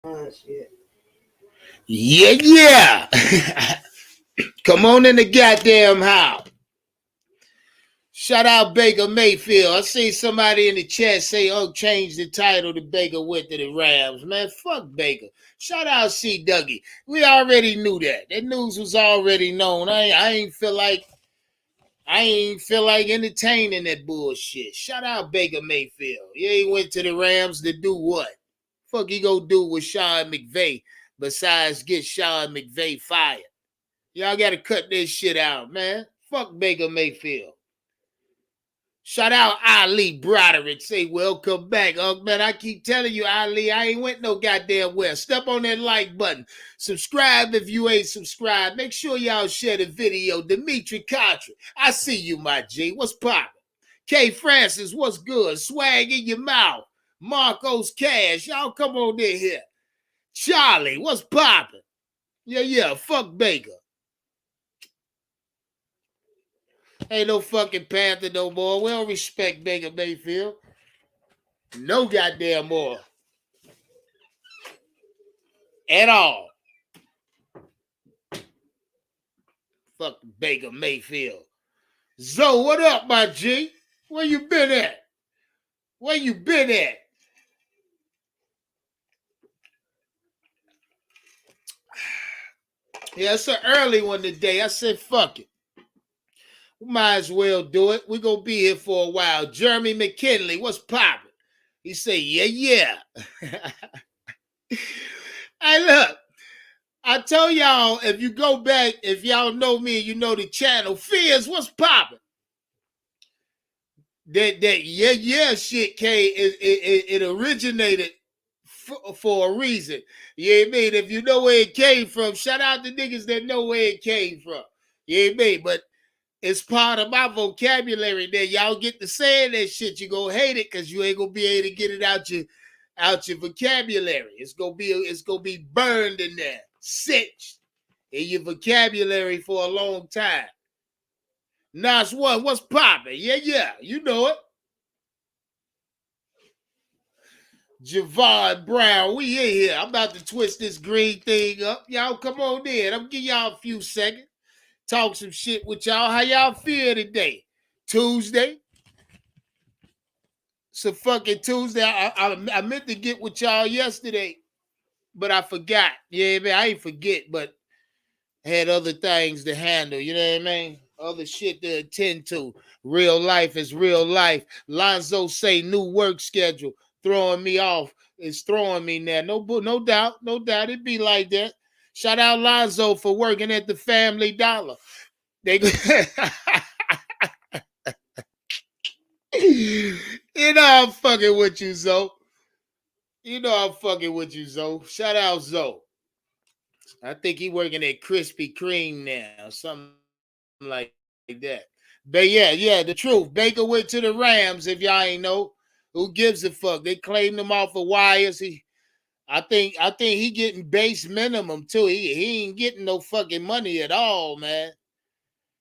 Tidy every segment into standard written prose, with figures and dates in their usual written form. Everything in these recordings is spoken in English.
Shit. Yeah. Come on in the goddamn house. Shout out Baker Mayfield. I see somebody in the chat say, change the title to Baker went to the Rams. Man, fuck Baker. Shout out C. Dougie. We already knew that. That news was already known. I ain't feel like entertaining that bullshit. Shout out Baker Mayfield. Yeah, he went to the Rams to do what? Fuck he go do with Sean McVay besides get Sean McVay fired? Y'all gotta cut this shit out, man. Fuck Baker Mayfield. Shout out Ali Broderick. Say welcome back. Man, I keep telling you, Ali, I ain't went no goddamn well. Step on that like button. Subscribe if you ain't subscribed. Make sure y'all share the video. Dimitri Contra. I see you, my G. What's poppin'? K Francis, what's good? Swag in your mouth. Marcos Cash. Y'all come on in here. Charlie, what's poppin'? Yeah. Fuck Baker. Ain't no fucking Panther no more. We don't respect Baker Mayfield. No goddamn more. At all. Fuck Baker Mayfield. Zoe, what up, my G? Where you been at? Where you been at? Yeah, it's an early one today. I said, fuck it. We might as well do it. We're going to be here for a while. Jeremy McKinley, what's poppin'? He say, yeah. Hey, look. I told y'all, if you go back, if y'all know me and you know the channel, Fears, what's poppin'? That shit came, it originated for a reason. You know what I mean? If you know where it came from, shout out to niggas that know where it came from. You know what I mean? But it's part of my vocabulary that y'all get to saying that shit, you gonna hate it because you ain't gonna be able to get it out your vocabulary. It's gonna be burned in there, cinched in your vocabulary for a long time. Nas One, what's poppin'? Yeah, you know it. Javon Brown, we in here. I'm about to twist this green thing up. Y'all come on in. I'm give y'all a few seconds. Talk some shit with y'all. How y'all feel today? Tuesday? It's a fucking Tuesday. I meant to get with y'all yesterday, but I forgot. Yeah, man, I ain't forget, but had other things to handle. You know what I mean? Other shit to attend to. Real life is real life. Lonzo say new work schedule. Throwing me off. It's throwing me now. No doubt. It be like that. Shout out Lonzo for working at the Family Dollar. They You know I'm fucking with you, Zoe. Shout out Zoe. I think he working at Krispy Kreme now, something like that. But yeah, the truth. Baker went to the Rams, if y'all ain't know. Who gives a fuck? They claimed him off of wires. I think he getting base minimum too. He ain't getting no fucking money at all, man.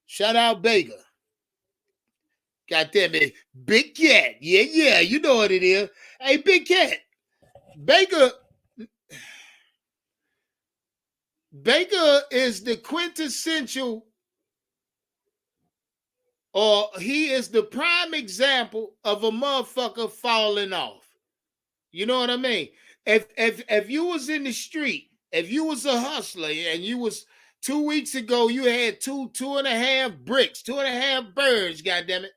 Shout out Baker. God damn it. Big Cat. Yeah, you know what it is. Hey, Big Cat. Baker is the quintessential, or he is the prime example of a motherfucker falling off. You know what I mean? If you was in the street, if you was a hustler and you was 2 weeks ago, you had two and a half bricks, 2.5 birds, goddammit.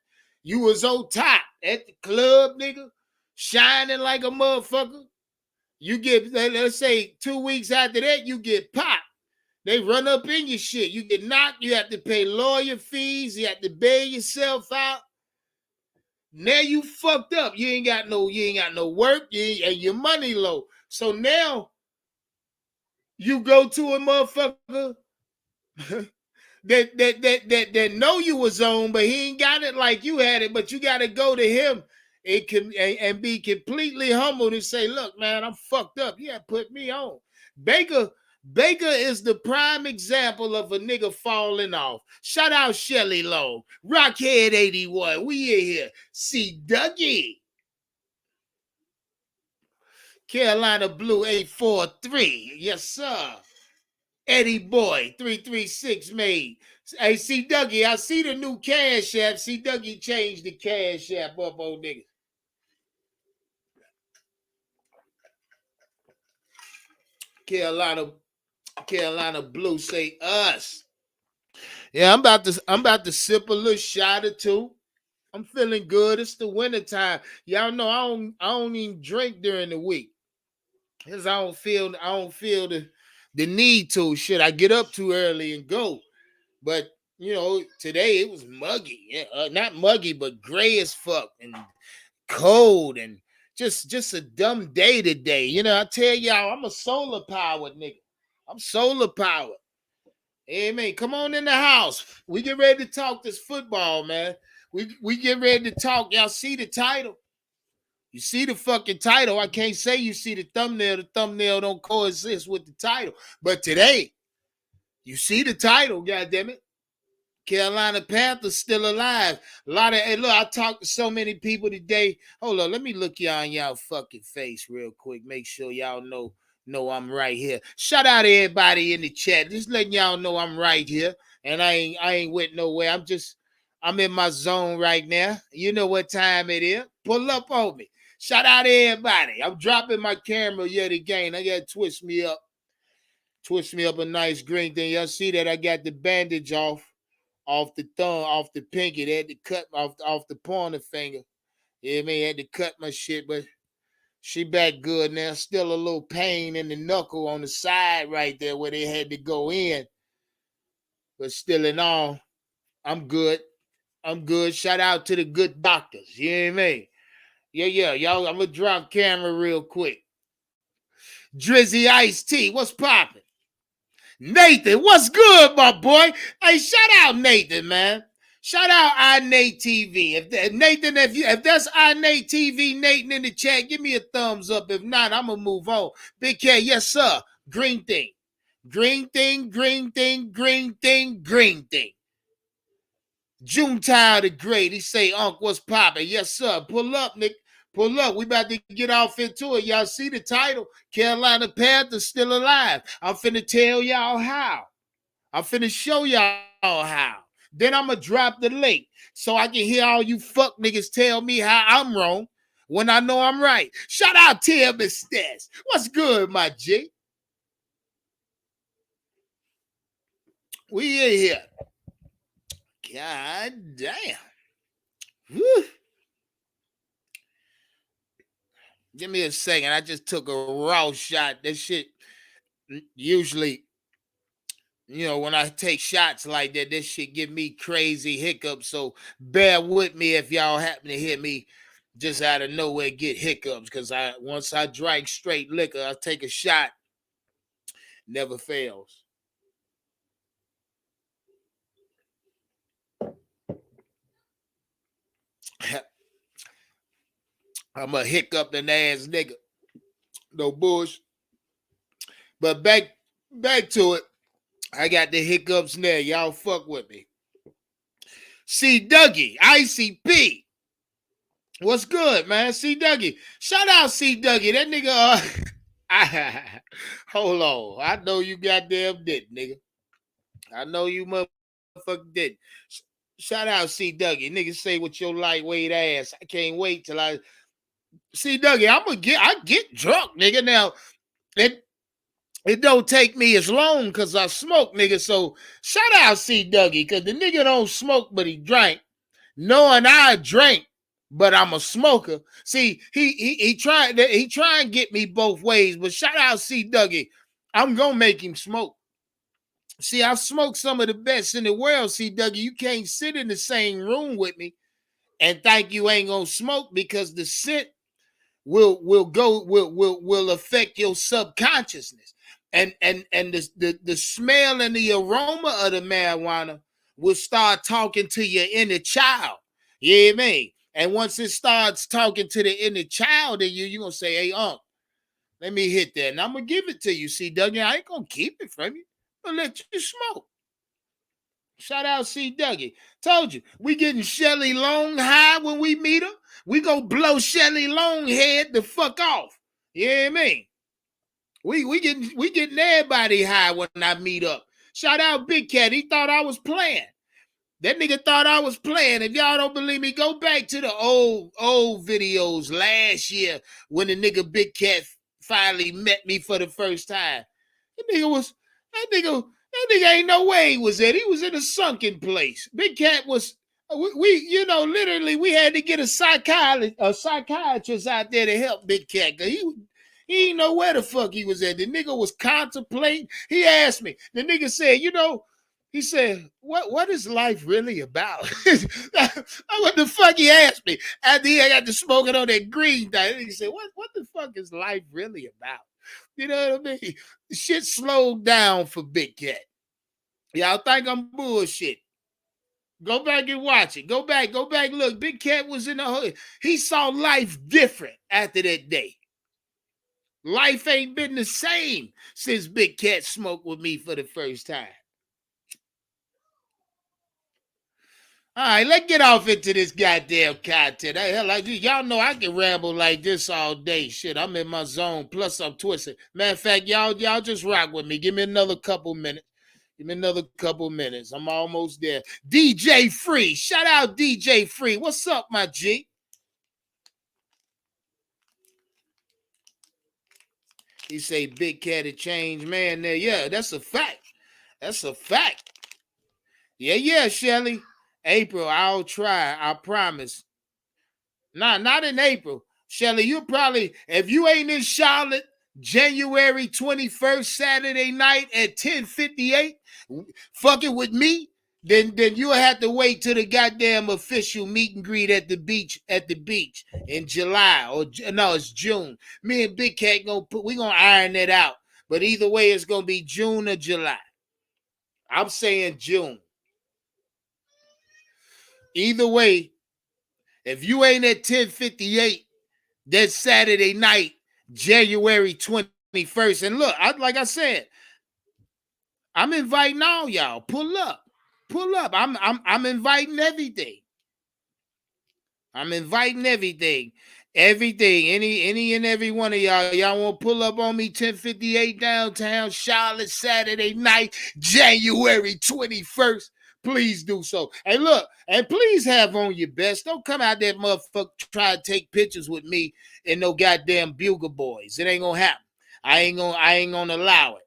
You was on top at the club, nigga, shining like a motherfucker. You get, let's say 2 weeks after that, you get popped. They run up in your shit. You get knocked. You have to pay lawyer fees. You have to bail yourself out. Now you fucked up. You ain't got no work. And your money low. So now you go to a motherfucker that know you was on, but he ain't got it like you had it. But you got to go to him and be completely humble and say, "Look, man, I'm fucked up. You got to put me on." Baker is the prime example of a nigga falling off. Shout out Shelly Lowe. Rockhead 81. We in here. See Dougie. Carolina Blue 843. Yes, sir. Eddie Boy 336 made. Hey, C Dougie, I see the new Cash App. C Dougie changed the Cash App up, old nigga. Carolina Blue say us. Yeah, I'm about to sip a little shot or two. I'm feeling good. It's the wintertime. Y'all know I don't even drink during the week. Because I don't feel the need to. Shit, I get up too early and go. But today it was muggy. Yeah, not muggy, but gray as fuck and cold and just a dumb day today. I tell y'all, I'm a solar powered nigga. I'm solar powered. Amen. Come on in the house. We get ready to talk this football, man. We get ready to talk. Y'all see the title? You see the fucking title. I can't say you see the thumbnail. The thumbnail don't coexist with the title. But today, you see the title, goddammit. Carolina Panthers still alive. Hey, look, I talked to so many people today. Hold on, let me look y'all in y'all fucking face real quick. Make sure y'all know I'm right here. Shout out to everybody in the chat. Just letting y'all know I'm right here. And I ain't went nowhere. I'm in my zone right now. You know what time it is. Pull up on me. Shout out to everybody. I'm dropping my camera yet again. I gotta twist me up a nice green thing. Y'all see that I got the bandage off the thumb, off the pinky. They had to cut off the pointer finger. Yeah, man, had to cut my shit, but she back good now. Still a little pain in the knuckle on the side right there where they had to go in. But still in all, I'm good. Shout out to the good doctors. You know what I mean? Yeah. Y'all, I'm going to drop camera real quick. Drizzy Ice T, what's poppin'? Nathan, what's good, my boy? Hey, shout out Nathan, man. Shout out iNate TV. If that's iNate TV, Nathan in the chat, give me a thumbs up. If not, I'm going to move on. Big K, yes, sir. Green thing. Green thing. Junetile the Great. He say, Unc, what's poppin'? Yes, sir. Pull up, Nick. Pull up. We about to get off into it. Y'all see the title? Carolina Panthers still alive. I'm finna tell y'all how. I'm finna show y'all how. Then I'm going to drop the link so I can hear all you fuck niggas tell me how I'm wrong when I know I'm right. Shout out Tim and Stats. What's good, my G? We in here. God damn. Whew. Give me a second. I just took a raw shot. That shit usually, when I take shots like that, this shit give me crazy hiccups. So bear with me if y'all happen to hear me just out of nowhere get hiccups. Because once I drink straight liquor, I take a shot. Never fails. I'm a hiccuping ass nigga. No bullshit. But back to it. I got the hiccups now. Y'all fuck with me. C Dougie, ICP. What's good, man? C Dougie. Shout out C Dougie. That nigga, hold on. I know you goddamn did, nigga. I know you motherfucker did. Shout out C Dougie. Nigga say with your lightweight ass. I can't wait till I C Dougie. I get drunk, nigga. Now it don't take me as long because I smoke, nigga. So shout out C Dougie, because the nigga don't smoke, but he drank. Knowing I drank, but I'm a smoker. See, he tried and get me both ways, but shout out C Dougie. I'm gonna make him smoke. See, I've smoked some of the best in the world, C Dougie. You can't sit in the same room with me and think you ain't gonna smoke, because the scent will affect your subconsciousness. And the smell and the aroma of the marijuana will start talking to your inner child. You hear me? And once it starts talking to the inner child in you, you're going to say, hey, Unc, let me hit that. And I'm going to give it to you, C. Dougie. I ain't going to keep it from you. I'm going to let you smoke. Shout out C. Dougie. Told you, we getting Shelly Long high when we meet her. We going to blow Shelly Longhead the fuck off. You know what I mean? We getting everybody high when I meet up. Shout out Big Cat. He thought I was playing. That nigga thought I was playing. If y'all don't believe me, go back to the old videos last year when the nigga Big Cat finally met me for the first time. That nigga ain't no way he was at. He was in a sunken place. Big Cat was literally we had to get a psychiatrist out there to help Big Cat. He ain't know where the fuck he was at. The nigga was contemplating. He asked me. The nigga said, he said, what is life really about? What the fuck he asked me? After he got to smoking on that green thing. He said, what the fuck is life really about? You know what I mean? Shit slowed down for Big Cat. Y'all think I'm bullshit. Go back and watch it. Go back. Look, Big Cat was in the hood. He saw life different after that day. Life ain't been the same since Big Cat smoked with me for the first time. All right, let's get off into this goddamn content. Y'all know I can ramble like this all day. Shit, I'm in my zone. Plus, I'm twisted. Matter of fact, y'all just rock with me. Give me another couple minutes. I'm almost there. DJ Free. Shout out DJ Free. What's up, my G? He say Big Cat had changed, man. There, yeah, that's a fact. Yeah, Shelly. April, I'll try. I promise. Nah, not in April. Shelly, you probably, if you ain't in Charlotte, January 21st, Saturday night at 10:58, fucking with me, then you'll have to wait till the goddamn official meet and greet at the beach in July, or no, it's June. Me and Big Cat we gonna iron that out. But either way, it's gonna be June or July. I'm saying June. Either way, if you ain't at 10:58 that Saturday night, January 21st, and look, like I said, I'm inviting all y'all. Pull up. I'm inviting everything. Everything. Any and every one of y'all. Y'all want to pull up on me 10:58 downtown Charlotte Saturday night, January 21st. Please do so. And look, and please have on your best. Don't come out there, motherfucker, try to take pictures with me and no goddamn Bugle Boys. It ain't gonna happen. I ain't gonna allow it.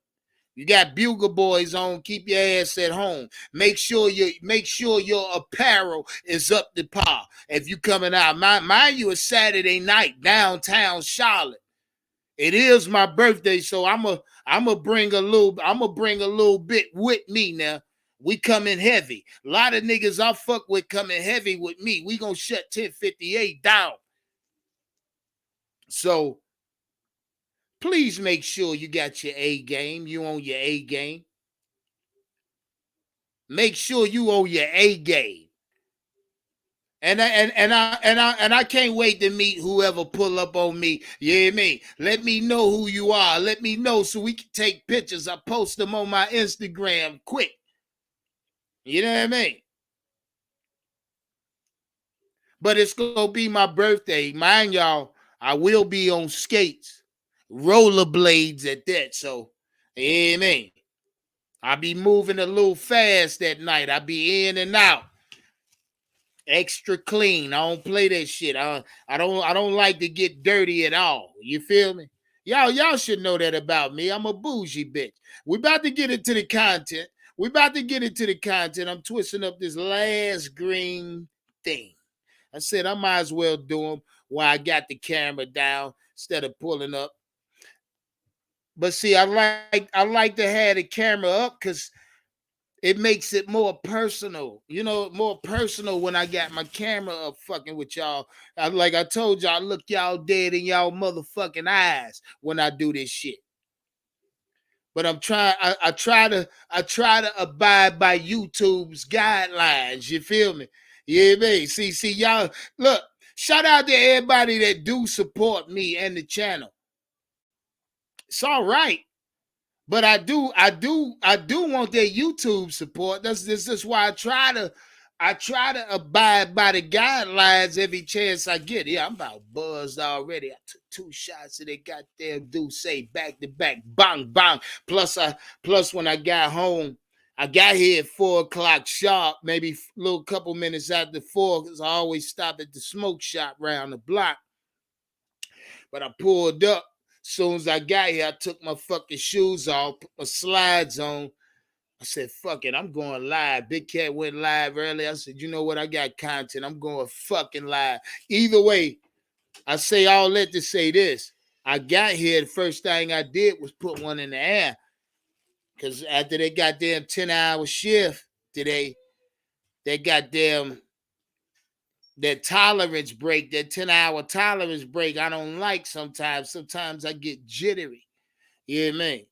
You got Bugle Boys on. Keep your ass at home. Make sure your apparel is up to par. If you coming out, mind you, it's Saturday night downtown Charlotte. It is my birthday, so I'ma bring a little bit with me now. We coming heavy. A lot of niggas I fuck with coming heavy with me. We gonna shut 10:58 down. So please make sure you got your A game. You on your A game. Make sure you on your A game. And I can't wait to meet whoever pull up on me. You hear me? Let me know who you are. Let me know so we can take pictures. I post them on my Instagram quick. You know what I mean? But it's gonna be my birthday. Mind y'all, I will be on skates, rollerblades at that. So, you know what I mean? I be moving a little fast that night. I be in and out. Extra clean. I don't play that shit. I don't like to get dirty at all. You feel me? Y'all should know that about me. I'm a bougie bitch. We about to get into the content. I'm twisting up this last green thing. I said I might as well do them while I got the camera down instead of pulling up. But see, I like to have the camera up because it makes it more personal, more personal when I got my camera up fucking with y'all. Like I told y'all, look y'all dead in y'all motherfucking eyes when I do this shit. But I try to abide by YouTube's guidelines. You feel me? Yeah, man. See, y'all, look, shout out to everybody that do support me and the channel. It's all right. But I do want their YouTube support. This is why I try to I try to abide by the guidelines every chance I get. Yeah, I'm about buzzed already. I took 2 shots of that goddamn say back to back, bang, bang. Plus when I got home, I got here at 4:00 sharp, maybe a little couple minutes after 4, because I always stop at the smoke shop round the block. But I pulled up. As soon as I got here, I took my fucking shoes off, put my slides on. I said, fuck it, I'm going live. Big Cat went live early. I said, you know what? I got content. I'm going fucking live. Either way, I say all that to say this. I got here, the first thing I did was put one in the air. Because after they goddamn 10-hour shift today, they goddamn that tolerance break, that 10-hour tolerance break, I don't like sometimes. Sometimes I get jittery. You hear me?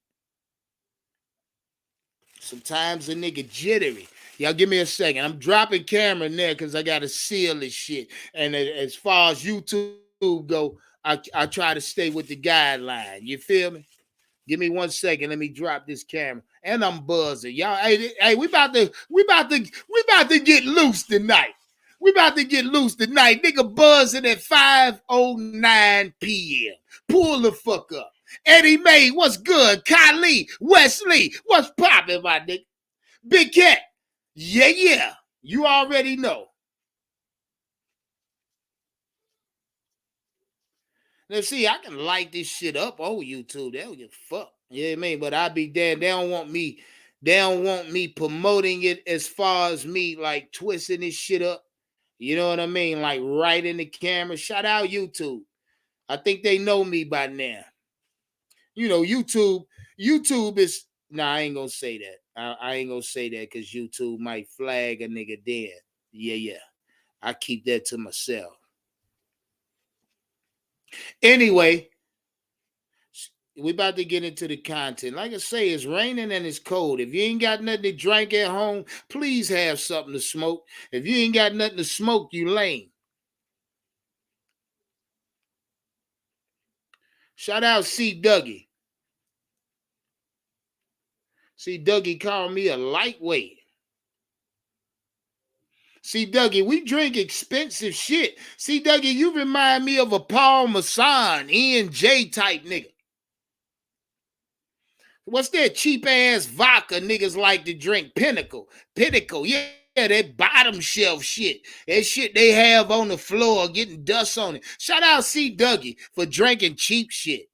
Sometimes a nigga jittery. Y'all give me a second. I'm dropping camera in there because I got to seal this shit. And as far as YouTube go, I try to stay with the guideline. You feel me? Give me 1 second. Let me drop this camera. And I'm buzzing. Y'all, hey, we about to get loose tonight. We about to get loose tonight. Nigga buzzing at 5:09 p.m. Pull the fuck up. Eddie May, what's good? Kylie, Wesley, what's poppin', my nigga? Big Cat, yeah. You already know. Let's see, I can light this shit up on YouTube. They don't give a fuck. You know what I mean? But I be damn, they don't want me promoting it as far as me like twisting this shit up. You know what I mean? Like right in the camera. Shout out YouTube. I think they know me by now. You know, YouTube is, I ain't gonna say that. I ain't gonna say that because YouTube might flag a nigga dead. Yeah. I keep that to myself. Anyway, we about to get into the content. Like I say, it's raining and it's cold. If you ain't got nothing to drink at home, please have something to smoke. If you ain't got nothing to smoke, you lame. Shout out C. Dougie. C. Dougie called me a lightweight. See, Dougie, we drink expensive shit. See, Dougie, you remind me of a Paul Masson, E&J type nigga. What's that cheap ass vodka niggas like to drink? Pinnacle, yeah, that bottom shelf shit. That shit they have on the floor getting dust on it. Shout out C. Dougie for drinking cheap shit.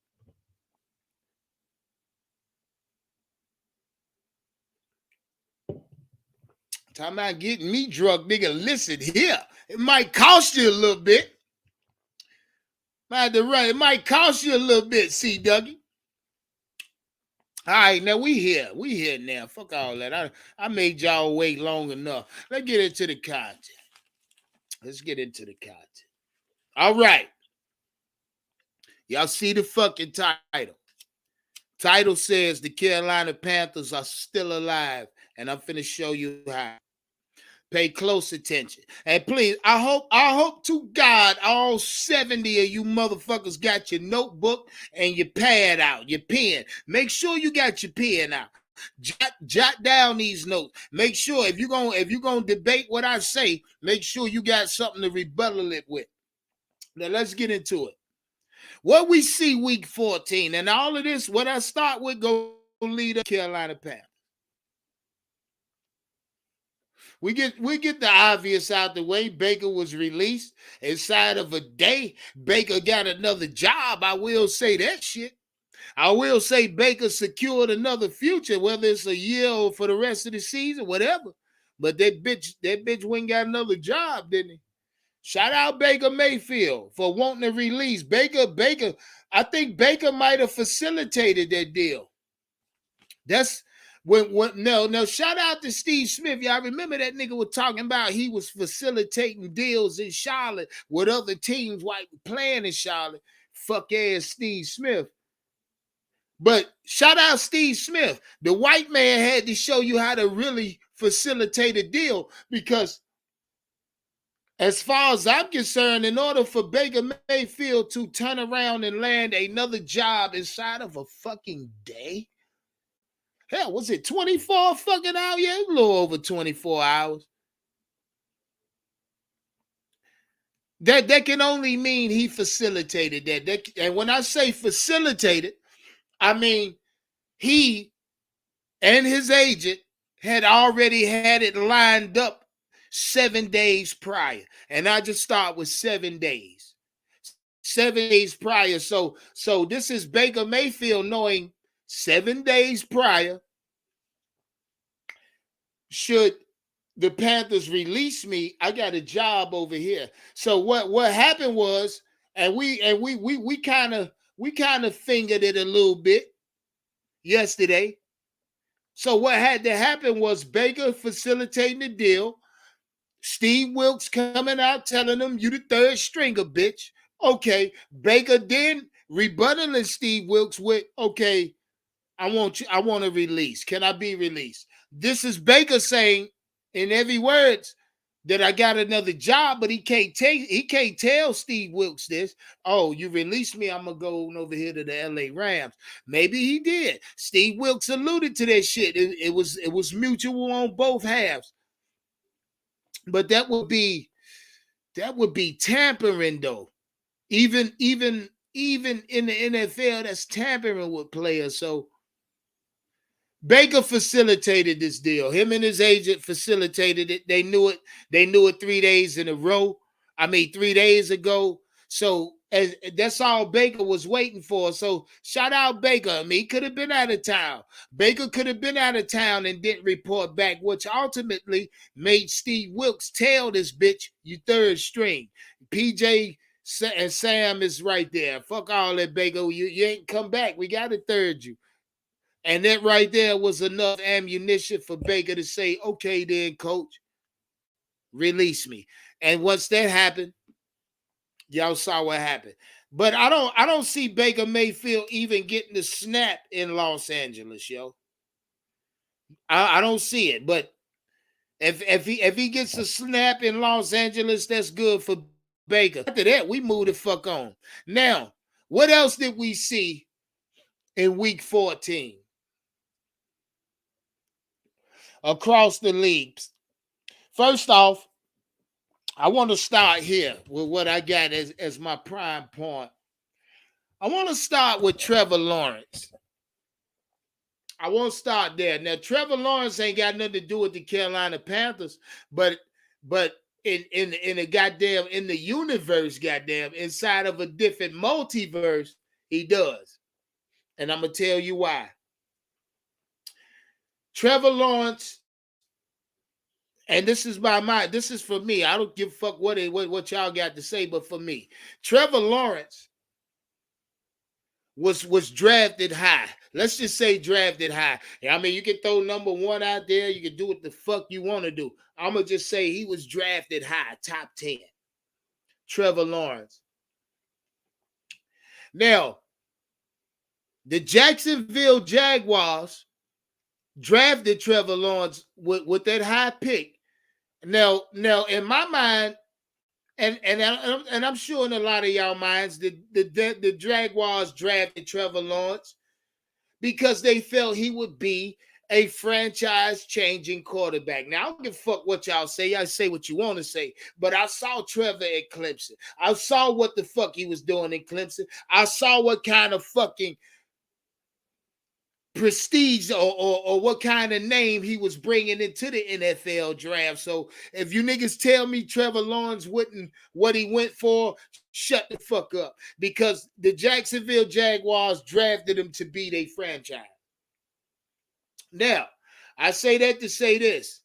Talking about getting me drunk, nigga. Listen here. It might cost you a little bit. It might cost you a little bit, C. Dougie. All right, now we here now. Fuck all that. I made y'all wait long enough. Let's get into the content. All right. Y'all see the fucking title. Title says the Carolina Panthers are still alive, and I'm finna show you how. Pay close attention. And please, I hope to God all 70 of you motherfuckers got your notebook and your pad out, your pen. Make sure you got your pen out. Jot down these notes. Make sure if you're gonna debate what I say, make sure you got something to rebuttal it with. Now let's get into it. What we see week 14, and all of this, what I start with go lead up Carolina Panthers. We get the obvious out the way. Baker was released. Inside of a day, Baker got another job. I will say that shit. I will say Baker secured another future, whether it's a year or for the rest of the season, whatever. But that bitch went and got another job, didn't he? Shout out Baker Mayfield for wanting to release. Baker, I think Baker might have facilitated that deal. That's no, shout out to Steve Smith. Y'all remember that nigga was talking about he was facilitating deals in Charlotte with other teams while playing in Charlotte. Fuck ass Steve Smith. But shout out Steve Smith. The white man had to show you how to really facilitate a deal, because as far as I'm concerned, in order for Baker Mayfield to turn around and land another job inside of a fucking day, hell, was it 24 fucking hours? Yeah, a little over 24 hours. That can only mean he facilitated that. And when I say facilitated, I mean he and his agent had already had it lined up 7 days prior. And I just start with 7 days. 7 days prior. So this is Baker Mayfield knowing 7 days prior, should the Panthers release me, I got a job over here. So what happened was, and we kind of fingered it a little bit yesterday. So what had to happen was Baker facilitating the deal, Steve Wilkes coming out telling him, you the third stringer, bitch. Okay, Baker then rebuttaling Steve Wilkes with, okay, I want a release. Can I be released? This is Baker saying in every words that I got another job, but he can't tell Steve Wilkes this. Oh, you released me, I'm gonna go over here to the LA Rams. Maybe he did. Steve Wilkes alluded to that shit. It was mutual on both halves. But that would be tampering though. Even in the NFL, that's tampering with players. So Baker facilitated this deal. Him and his agent facilitated it. They knew it. They knew it 3 days in a row. 3 days ago. So that's all Baker was waiting for. So shout out Baker. He could have been out of town. Baker could have been out of town and didn't report back, which ultimately made Steve Wilkes tell this bitch, you third string. PJ and Sam is right there. Fuck all that, Baker. You ain't come back. We got to third you. And that right there was enough ammunition for Baker to say, okay, then, coach, release me. And once that happened, y'all saw what happened. But I don't see Baker Mayfield even getting the snap in Los Angeles, yo. I don't see it. But if he gets a snap in Los Angeles, that's good for Baker. After that, we move the fuck on. Now, what else did we see in week 14? Across the leagues. First off, I want to start here with what I got as my prime point. I want to start with Trevor Lawrence. I won't start there. Now, Trevor Lawrence ain't got nothing to do with the Carolina Panthers, but in the goddamn, in the universe, goddamn, inside of a different multiverse, he does. And I'm gonna tell you why. Trevor Lawrence, and this is this is for me. I don't give a fuck what y'all got to say, but for me, Trevor Lawrence was drafted high. Let's just say drafted high. You can throw number 1 out there. You can do what the fuck you want to do. I'm gonna just say he was drafted high, top 10. Trevor Lawrence. Now, the Jacksonville Jaguars drafted Trevor Lawrence with that high pick. Now, in my mind, and I'm sure in a lot of y'all minds, the Jaguars drafted Trevor Lawrence because they felt he would be a franchise-changing quarterback. Now, I don't give a fuck what y'all say. I say what you want to say. But I saw Trevor at Clemson. I saw what the fuck he was doing in Clemson. I saw what kind of fucking prestige or what kind of name he was bringing into the NFL draft. So if you niggas tell me Trevor Lawrence wouldn't what he went for, shut the fuck up. Because the Jacksonville Jaguars drafted him to be their franchise. Now, I say that to say this.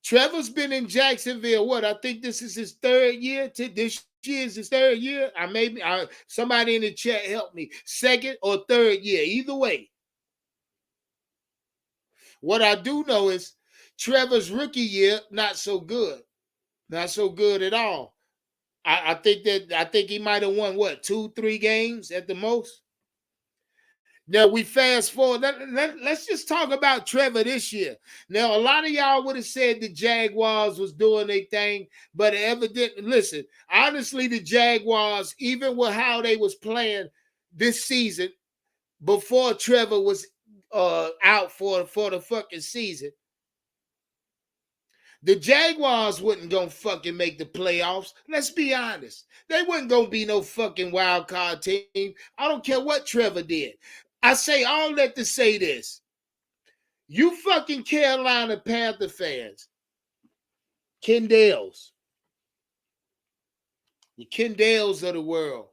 Trevor's been in Jacksonville, I think this is his 3rd year. This year is his 3rd year. Somebody in the chat help me. 2nd or 3rd year, either way. What I do know is Trevor's rookie year, not so good. Not so good at all. I think he might have won, 2-3 games at the most. Now we fast forward. Let's just talk about Trevor this year. Now, a lot of y'all would have said the Jaguars was doing their thing, but evidently, listen, honestly, the Jaguars, even with how they was playing this season, before Trevor was out for the fucking season, The Jaguars wasn't gonna fucking make the playoffs. Let's be honest. They wasn't gonna be no fucking wild card team. I don't care what Trevor did. I say all that to say this. You fucking Carolina Panther fans, Kendalls, the Kendalls of the world,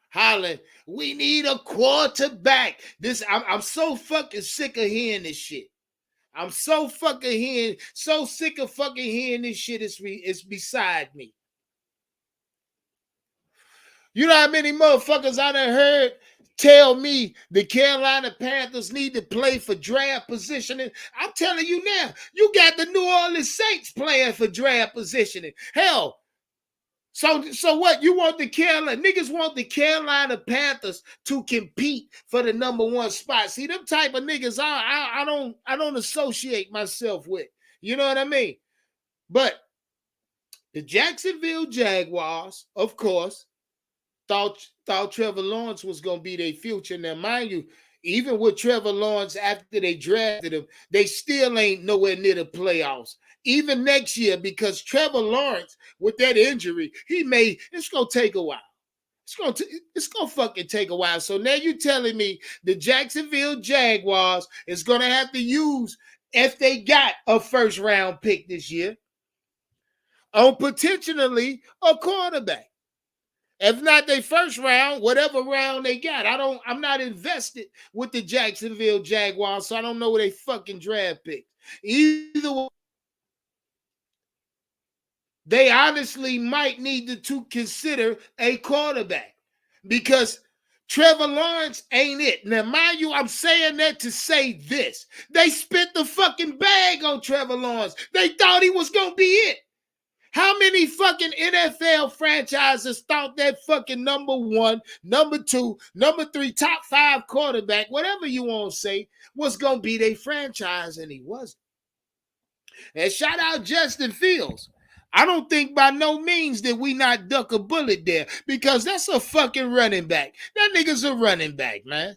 hollering, we need a quarterback. I'm so fucking sick of hearing this shit. I'm so sick of fucking hearing this shit. It's beside me. You know how many motherfuckers I done heard tell me the Carolina Panthers need to play for draft positioning? I'm telling you now, you got the New Orleans Saints playing for draft positioning. Hell, so what? You want niggas want the Carolina Panthers to compete for the number one spot. See, them type of niggas I don't associate myself with. You know what I mean? But the Jacksonville Jaguars, of course, thought Trevor Lawrence was gonna be their future. Now, mind you, even with Trevor Lawrence after they drafted him, they still ain't nowhere near the playoffs. Even next year, because Trevor Lawrence, with that injury, it's gonna take a while. It's gonna fucking take a while. So now you're telling me the Jacksonville Jaguars is gonna have to use, if they got a first round pick this year, on potentially a quarterback. If not their first round, whatever round they got. I'm not invested with the Jacksonville Jaguars, so I don't know where they fucking draft pick. Either way, they honestly might need to consider a quarterback because Trevor Lawrence ain't it. Now, mind you, I'm saying that to say this. They spent the fucking bag on Trevor Lawrence. They thought he was going to be it. How many fucking NFL franchises thought that fucking number one, number two, number three, top five quarterback, whatever you want to say, was going to be their franchise, and he wasn't? And shout out Justin Fields. I don't think by no means that we not duck a bullet there, because that's a fucking running back. That nigga's a running back, man.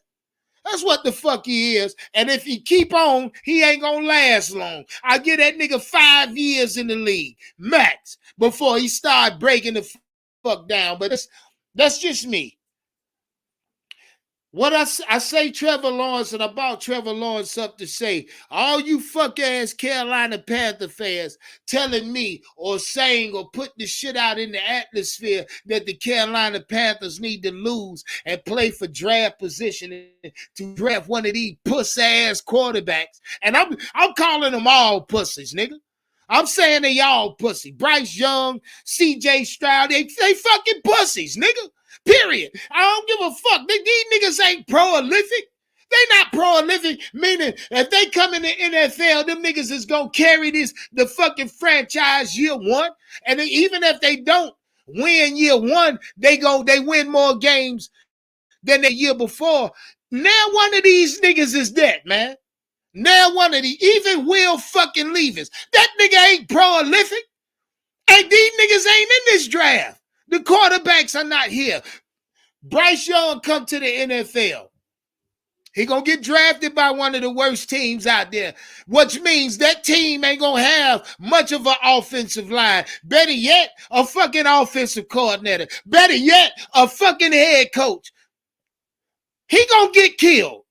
That's what the fuck he is. And if he keep on, he ain't gonna last long. I give that nigga 5 years in the league, max, before he start breaking the fuck down. But that's just me. What I say Trevor Lawrence, and about Trevor Lawrence up to say, all you fuck ass Carolina Panther fans telling me or saying or putting the shit out in the atmosphere that the Carolina Panthers need to lose and play for draft position to draft one of these puss ass quarterbacks. And I'm calling them all pussies, nigga. I'm saying they all pussy. Bryce Young, CJ Stroud, they fucking pussies, nigga. Period. I don't give a fuck. These niggas ain't prolific. They not prolific, meaning if they come in the NFL, them niggas is gonna carry the fucking franchise year one. And even if they don't win year one, they win more games than the year before. Now one of these niggas is that, man. Now one of even Will fucking Levis. That nigga ain't prolific. And these niggas ain't in this draft. The quarterbacks are not here. Bryce Young come to the NFL. He gonna get drafted by one of the worst teams out there, which means that team ain't gonna have much of an offensive line. Better yet, a fucking offensive coordinator. Better yet, a fucking head coach. He gonna get killed.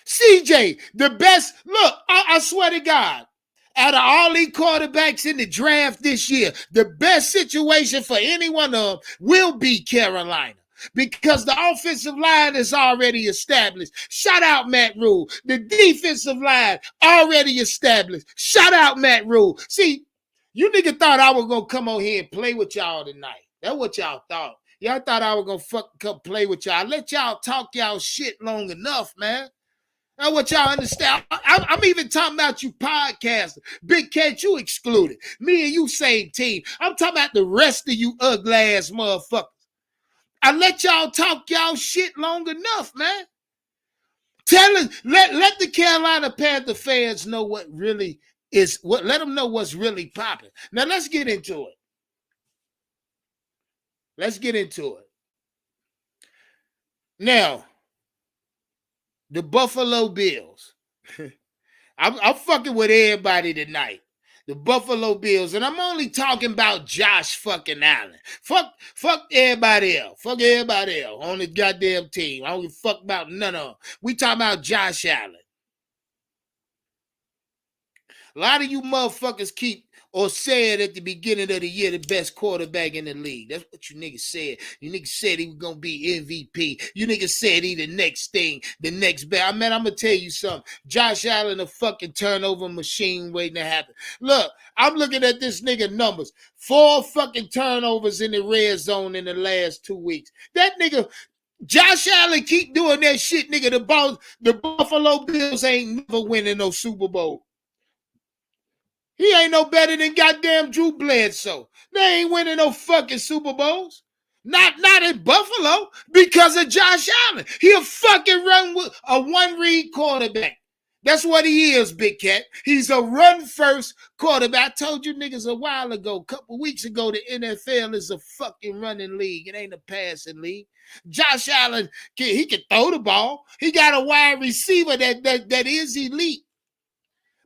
CJ, the best. Look, I swear to God, out of all these quarterbacks in the draft this year, the best situation for any one of them will be Carolina, because the offensive line is already established. Shout out Matt Rule. The defensive line already established. Shout out Matt Rule. See, you nigga thought I was going to come on here and play with y'all tonight. That's what y'all thought. Y'all thought I was going to fucking come play with y'all. Let y'all talk y'all shit long enough, man. That's what y'all understand. I'm even talking about you podcasters. Big Cat, you excluded. Me and you same team. I'm talking about the rest of you ugly ass motherfuckers. I let y'all talk y'all shit long enough, man. Let the Carolina Panther fans know what really is, let them know what's really popping. Now let's get into it. Now, the Buffalo Bills. I'm fucking with everybody tonight. The Buffalo Bills, and I'm only talking about Josh fucking Allen. Fuck everybody else. Fuck everybody else on the goddamn team. I don't give a fuck about none of them. We talking about Josh Allen. A lot of you motherfuckers keep or said at the beginning of the year the best quarterback in the league. That's what you niggas said. You niggas said he was going to be MVP. You niggas said he the next thing, the next best. Man, I'm going to tell you something. Josh Allen a fucking turnover machine waiting to happen. Look, I'm looking at this nigga numbers. 4 fucking turnovers in the red zone in the last 2 weeks. That nigga, Josh Allen keep doing that shit, nigga. The Buffalo Bills ain't never winning no Super Bowl. He ain't no better than goddamn Drew Bledsoe. They ain't winning no fucking Super Bowls. Not in Buffalo because of Josh Allen. He a fucking one-read quarterback. That's what he is, Big Cat. He's a run-first quarterback. I told you niggas a while ago, a couple weeks ago, the NFL is a fucking running league. It ain't a passing league. Josh Allen, he can throw the ball. He got a wide receiver that is elite.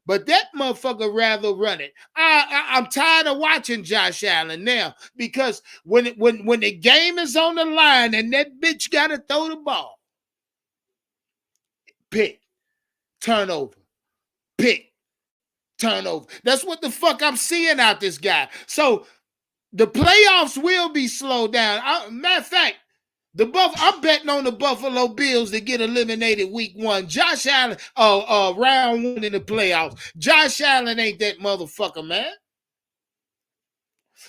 But that motherfucker rather run it. I'm tired of watching Josh Allen now because when the game is on the line and that bitch got to throw the ball, pick, turnover, pick, turnover. That's what the fuck I'm seeing out this guy. So the playoffs will be slowed down. Matter of fact, I'm betting on the Buffalo Bills to get eliminated week 1. Josh Allen, round 1 in the playoffs. Josh Allen ain't that motherfucker, man.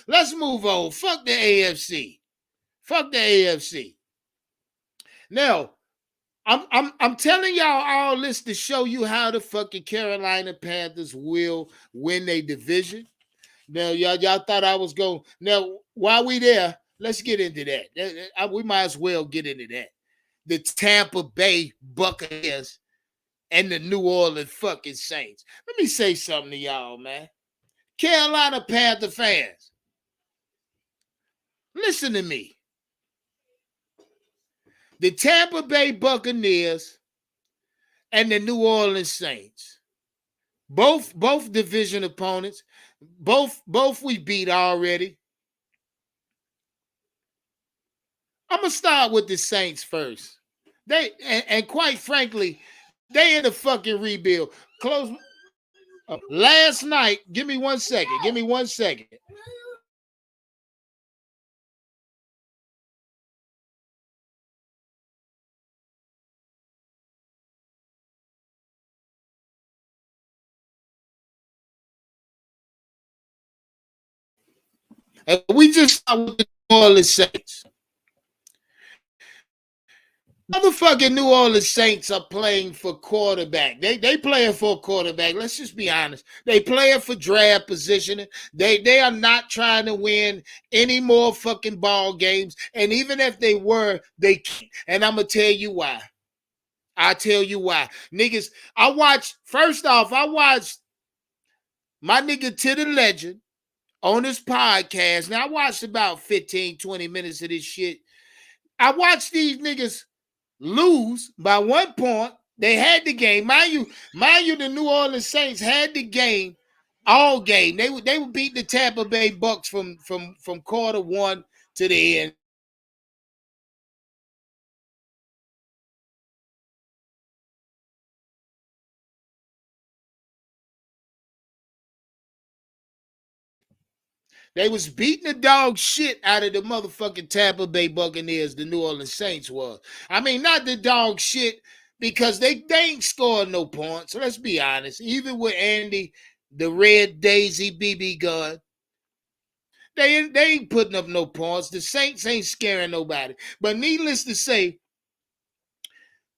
Let's move on. Fuck the AFC. Fuck the AFC. Now, I'm telling y'all all this to show you how the fucking Carolina Panthers will win their division. Now, y'all thought I was going. Now, while we there, let's get into that. We might as well get into that. The Tampa Bay Buccaneers and the New Orleans fucking Saints. Let me say something to y'all, man. Carolina Panther fans, listen to me. The Tampa Bay Buccaneers and the New Orleans Saints, both division opponents, both we beat already. I'm gonna start with the Saints first. And quite frankly, they in the fucking rebuild. Last night, give me 1 second. Give me 1 second. And we just start with the New Orleans Saints. Motherfucking New Orleans Saints are playing for quarterback. They playing for a quarterback. Let's just be honest. They playing for draft positioning. They are not trying to win any more fucking ball games. And even if they were, they can't. And I'm going to tell you why. I'll tell you why. Niggas, I watched my nigga To The Legend on his podcast. Now, I watched about 15, 20 minutes of this shit. I watched these niggas lose by 1 point. They had the game. Mind you, the New Orleans Saints had the game all game. They would beat the Tampa Bay Bucks from quarter 1 to the end. They was beating the dog shit out of the motherfucking Tampa Bay Buccaneers, the New Orleans Saints was. I mean, not the dog shit because they ain't scoring no points. So let's be honest. Even with Andy, the Red Daisy BB gun, they ain't putting up no points. The Saints ain't scaring nobody. But needless to say,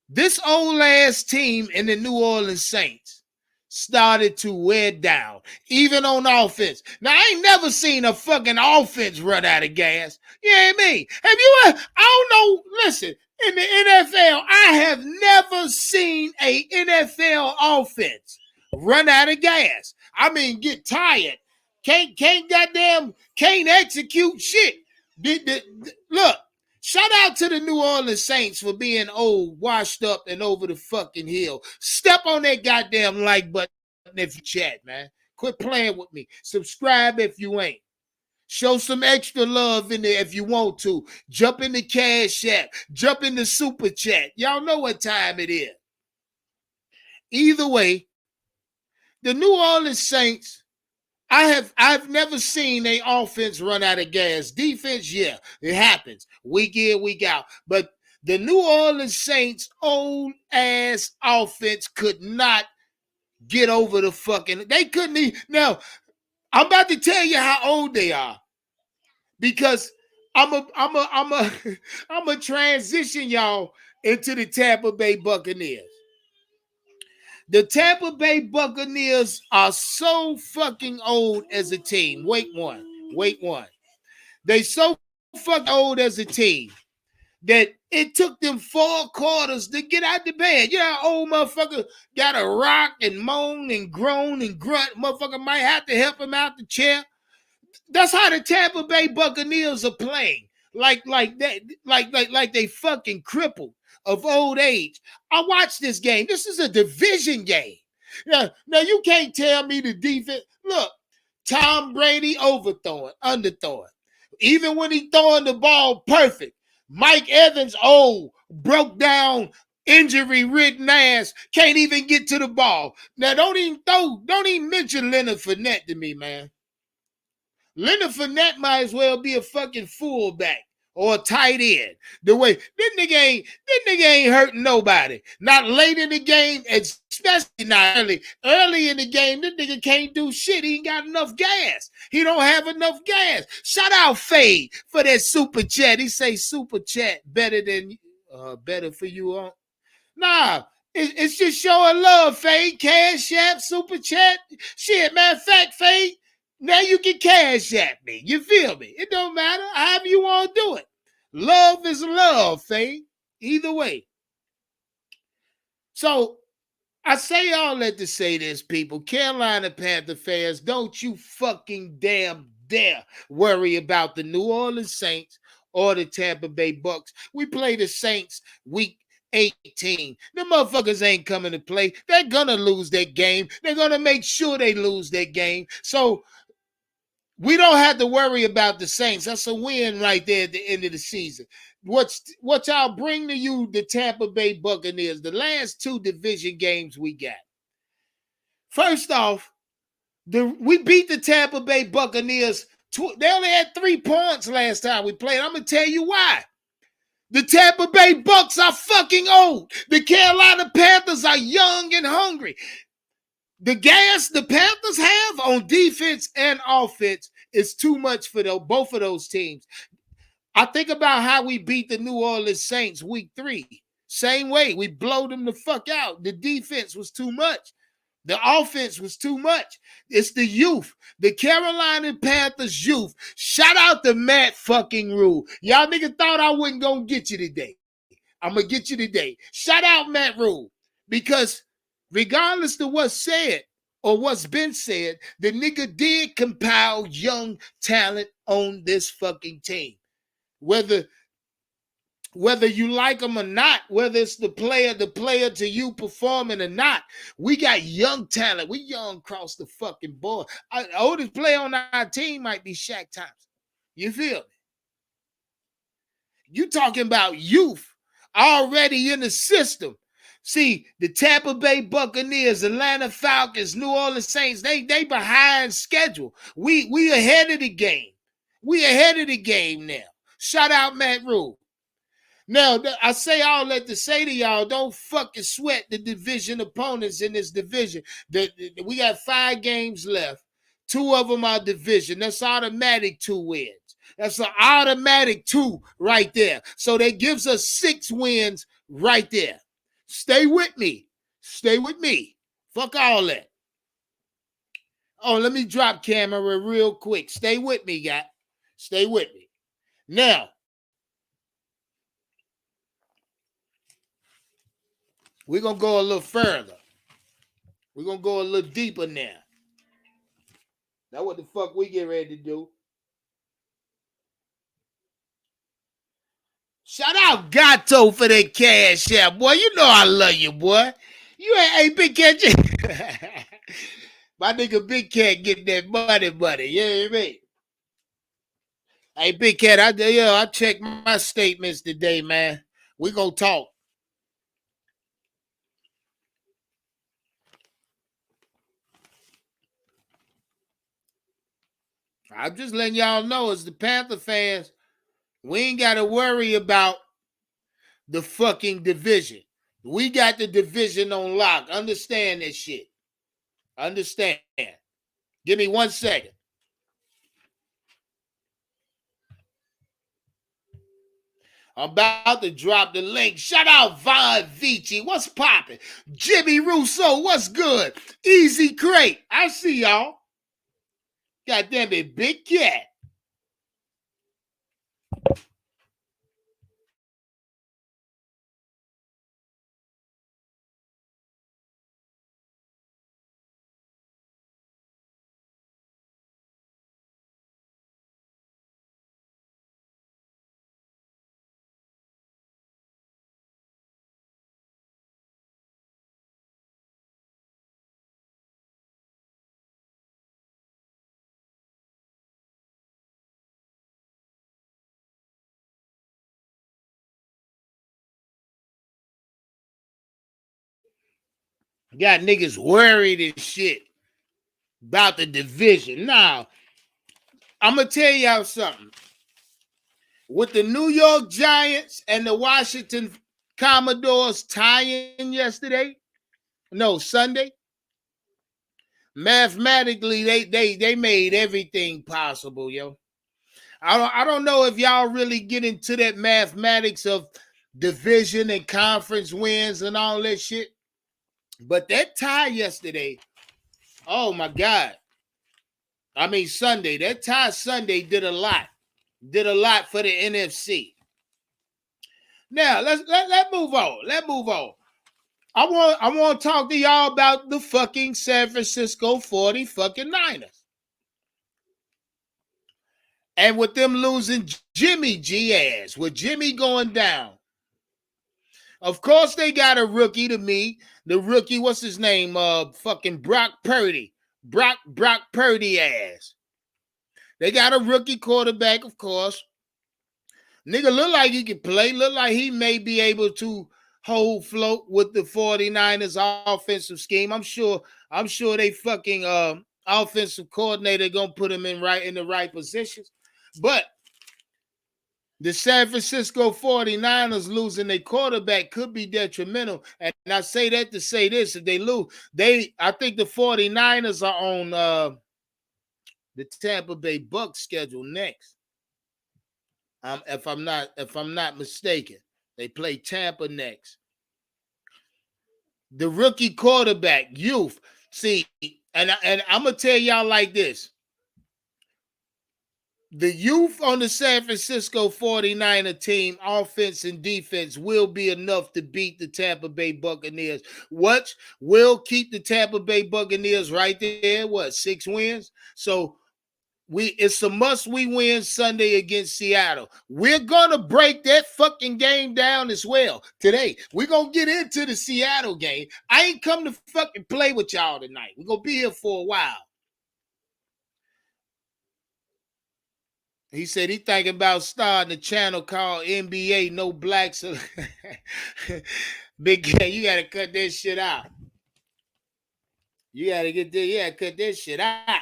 this old ass team in the New Orleans Saints started to wear down, even on offense. Now, I ain't never seen a fucking offense run out of gas. You know what I mean? Have you ever, I don't know, listen, in the NFL, I have never seen a NFL offense run out of gas. I mean, get tired. Can't execute shit. Look, shout out to the New Orleans Saints for being old, washed up, and over the fucking hill. Step on that goddamn like button if you chat, man. Quit playing with me. Subscribe if you ain't. Show some extra love in there if you want to. Jump in the Cash App. Jump in the Super Chat. Y'all know what time it is. Either way, the New Orleans Saints, I've never seen a offense run out of gas. Defense, yeah, it happens. Week in, week out. But the New Orleans Saints old ass offense could not get over the fucking. They couldn't even. Now, I'm about to tell you how old they are. Because I'm a transition y'all into the Tampa Bay Buccaneers. The Tampa Bay Buccaneers are so fucking old as a team. Wait one. They so fucking old as a team that it took them 4 quarters to get out the bed. You know how old motherfucker got to rock and moan and groan and grunt. Motherfucker might have to help him out the chair. That's how the Tampa Bay Buccaneers are playing. Like they fucking crippled of old age. I watched this game. This is a division game. Now you can't tell me the defense. Look, Tom Brady overthrowing, underthrowing. Even when he throwing the ball perfect. Mike Evans, broke down, injury-ridden ass, can't even get to the ball. Now don't even mention Leonard Fournette to me, man. Leonard Fournette might as well be a fucking fullback or a tight end. The way this nigga ain't hurting nobody. Not late in the game, especially not early. Early in the game, this nigga can't do shit. He ain't got enough gas. He don't have enough gas. Shout out Fade for that super chat. He say super chat better for you on. Nah. It's just showing love, Fade. Cash App, super chat. Shit, matter of fact, Fade. Now you can Cash App me. You feel me? It don't matter. However you want to do it. Love is love, Faye. Either way. So, I say all that to say this, people. Carolina Panther fans, don't you fucking damn dare worry about the New Orleans Saints or the Tampa Bay Bucks. We play the Saints week 18. The motherfuckers ain't coming to play. They're going to lose that game. They're going to make sure they lose that game. So, we don't have to worry about the Saints. That's a win right there at the end of the season. What y'all bring to you, the Tampa Bay Buccaneers, the last 2 division games we got. First off, we beat the Tampa Bay Buccaneers. They only had 3 points last time we played. I'm going to tell you why. The Tampa Bay Bucks are fucking old. The Carolina Panthers are young and hungry. The gas the Panthers have on defense and offense is too much for both of those teams. I think about how we beat the New Orleans Saints week 3. Same way. We blow them the fuck out. The defense was too much. The offense was too much. It's the youth. The Carolina Panthers youth. Shout out to Matt fucking Rule. Y'all niggas thought I wasn't going to get you today. I'm going to get you today. Shout out Matt Rule. Because regardless of what's said or what's been said, the nigga did compile young talent on this fucking team. Whether you like them or not, whether it's the player to you performing or not, we got young talent. We young across the fucking board. The oldest player on our team might be Shaq Thompson. You feel me? You talking about youth already in the system. See, the Tampa Bay Buccaneers, Atlanta Falcons, New Orleans Saints, they behind schedule. We ahead of the game. We ahead of the game now. Shout out Matt Rule. Now, I say all that to say to y'all, don't fucking sweat the division opponents in this division. We got 5 games left. 2 of them are division. That's automatic 2 wins. That's an automatic 2 right there. So that gives us 6 wins right there. Stay with me. Stay with me. Fuck all that. Oh, let me drop camera real quick. Stay with me, guy. Stay with me. Now, we're going to go a little further. We're going to go a little deeper now. Now what the fuck we get ready to do? Shout out Gato for that Cash App, boy. You know I love you, boy. You ain't big catch. My nigga Big Cat getting that money. You know what I mean? Hey, Big Cat, I checked my statements today, man. We gonna talk. I'm just letting y'all know, as the Panther fans, we ain't got to worry about the fucking division. We got the division on lock. Understand that shit. Understand. Give me 1 second. I'm about to drop the link. Shout out Von Vici. What's popping? Jimmy Russo. What's good? Easy Crate. I see y'all. Goddamn it, Big Cat. Got niggas worried and shit about the division. Now, I'm going to tell y'all something. With the New York Giants and the Washington Commodores tying yesterday, no, Sunday, mathematically, they made everything possible, yo. I don't know if y'all really get into that mathematics of division and conference wins and all that shit. But that tie yesterday, oh my God. I mean Sunday. That tie Sunday did a lot. Did a lot for the NFC. Now let's move on. Let's move on. I want to talk to y'all about the fucking San Francisco 40 fucking Niners. And with them losing Jimmy G ass, with Jimmy going down. Of course, they got a rookie to me. The rookie, what's his name? Fucking Brock Purdy. Brock Purdy ass. They got a rookie quarterback, of course. Nigga look like he can play. Look like he may be able to hold float with the 49ers offensive scheme. I'm sure they fucking offensive coordinator gonna put him in the right positions. But the San Francisco 49ers losing their quarterback could be detrimental. And I say that to say this: if they lose, I think the 49ers are on the Tampa Bay Bucs schedule next. If I'm not mistaken, they play Tampa next. The rookie quarterback, youth. See, and I'm gonna tell y'all like this. The youth on the San Francisco 49er team, offense and defense, will be enough to beat the Tampa Bay Buccaneers. What will keep the Tampa Bay Buccaneers right there? 6 wins? So it's a must-we win Sunday against Seattle. We're gonna break that fucking game down as well today. We're gonna get into the Seattle game. I ain't come to fucking play with y'all tonight. We're gonna be here for a while. He said he thinking about starting a channel called NBA No Blacks. Big Cat, you gotta cut that shit out. You gotta cut that shit out.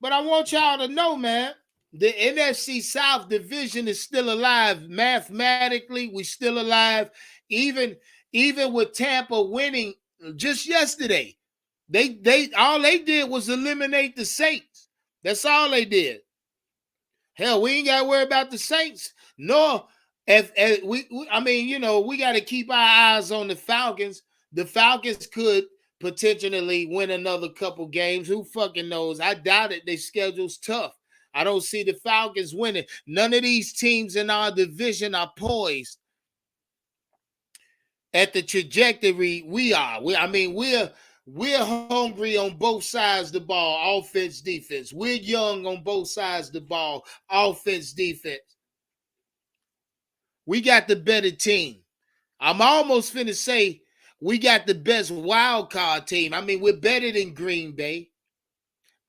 But I want y'all to know, man, the NFC South division is still alive. Mathematically, we're still alive. Even with Tampa winning just yesterday, they all they did was eliminate the Saints. That's all they did. Hell, we ain't got to worry about the Saints. Nor if I mean, you know, we got to keep our eyes on the Falcons. The Falcons could potentially win another couple games. Who fucking knows? I doubt it. Their schedule's tough. I don't see the Falcons winning. None of these teams in our division are poised at the trajectory we are. We're hungry on both sides of the ball, offense, defense. We're young on both sides of the ball, offense, defense. We got the better team. I'm almost finna say We got the best wild card team. I mean, we're better than Green Bay.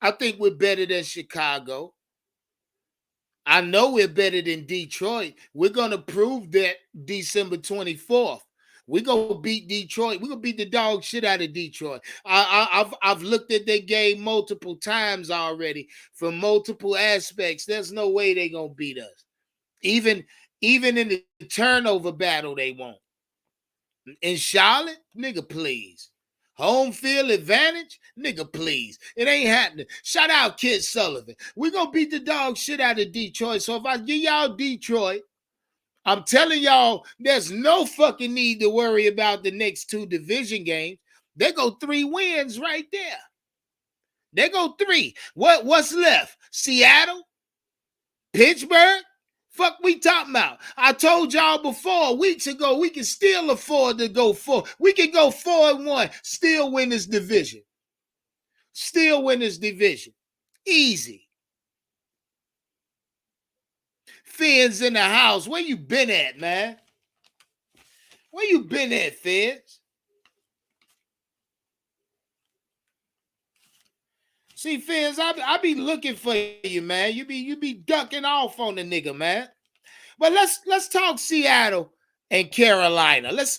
I think we're better than Chicago. I know we're better than Detroit. We're going to prove that December 24th. We're going to beat Detroit. We're going to beat the dog shit out of Detroit. I've looked at their game multiple times already from multiple aspects. There's no way they're going to beat us. Even in the turnover battle, they won't. In Charlotte, nigga, please. Home field advantage, nigga, please. It ain't happening. Shout out Kid Sullivan. We're going to beat the dog shit out of Detroit. So if I give y'all Detroit, I'm telling y'all, there's no fucking need to worry about the next two division games. They go 3 wins right there. They go 3. What's left? Seattle? Pittsburgh? Fuck we talking about? I told y'all before, weeks ago, we can still afford to go 4. We can go 4-1, still win this division. Still win this division. Easy. Fins in the house. Where you been at, man? Where you been at, Fins? See, Fins, I be looking for you, man. You be ducking off on the nigga, man. But let's talk Seattle and Carolina. Let's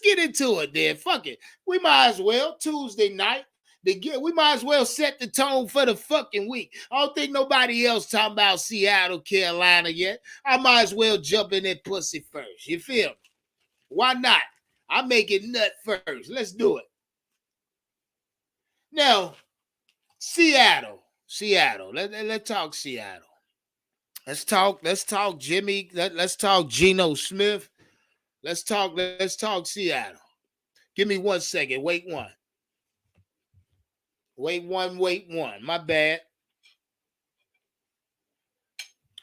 get into it then. Fuck it. We might as well Tuesday night. We might as well set the tone for the fucking week. I don't think nobody else talking about Seattle, Carolina yet. I might as well jump in that pussy first. You feel me? Why not? I make it nut first. Let's do it. Now, Seattle. Let's talk Seattle. Let's talk Jimmy. Let's talk Geno Smith. Let's talk Seattle. Give me 1 second. Wait one. My bad.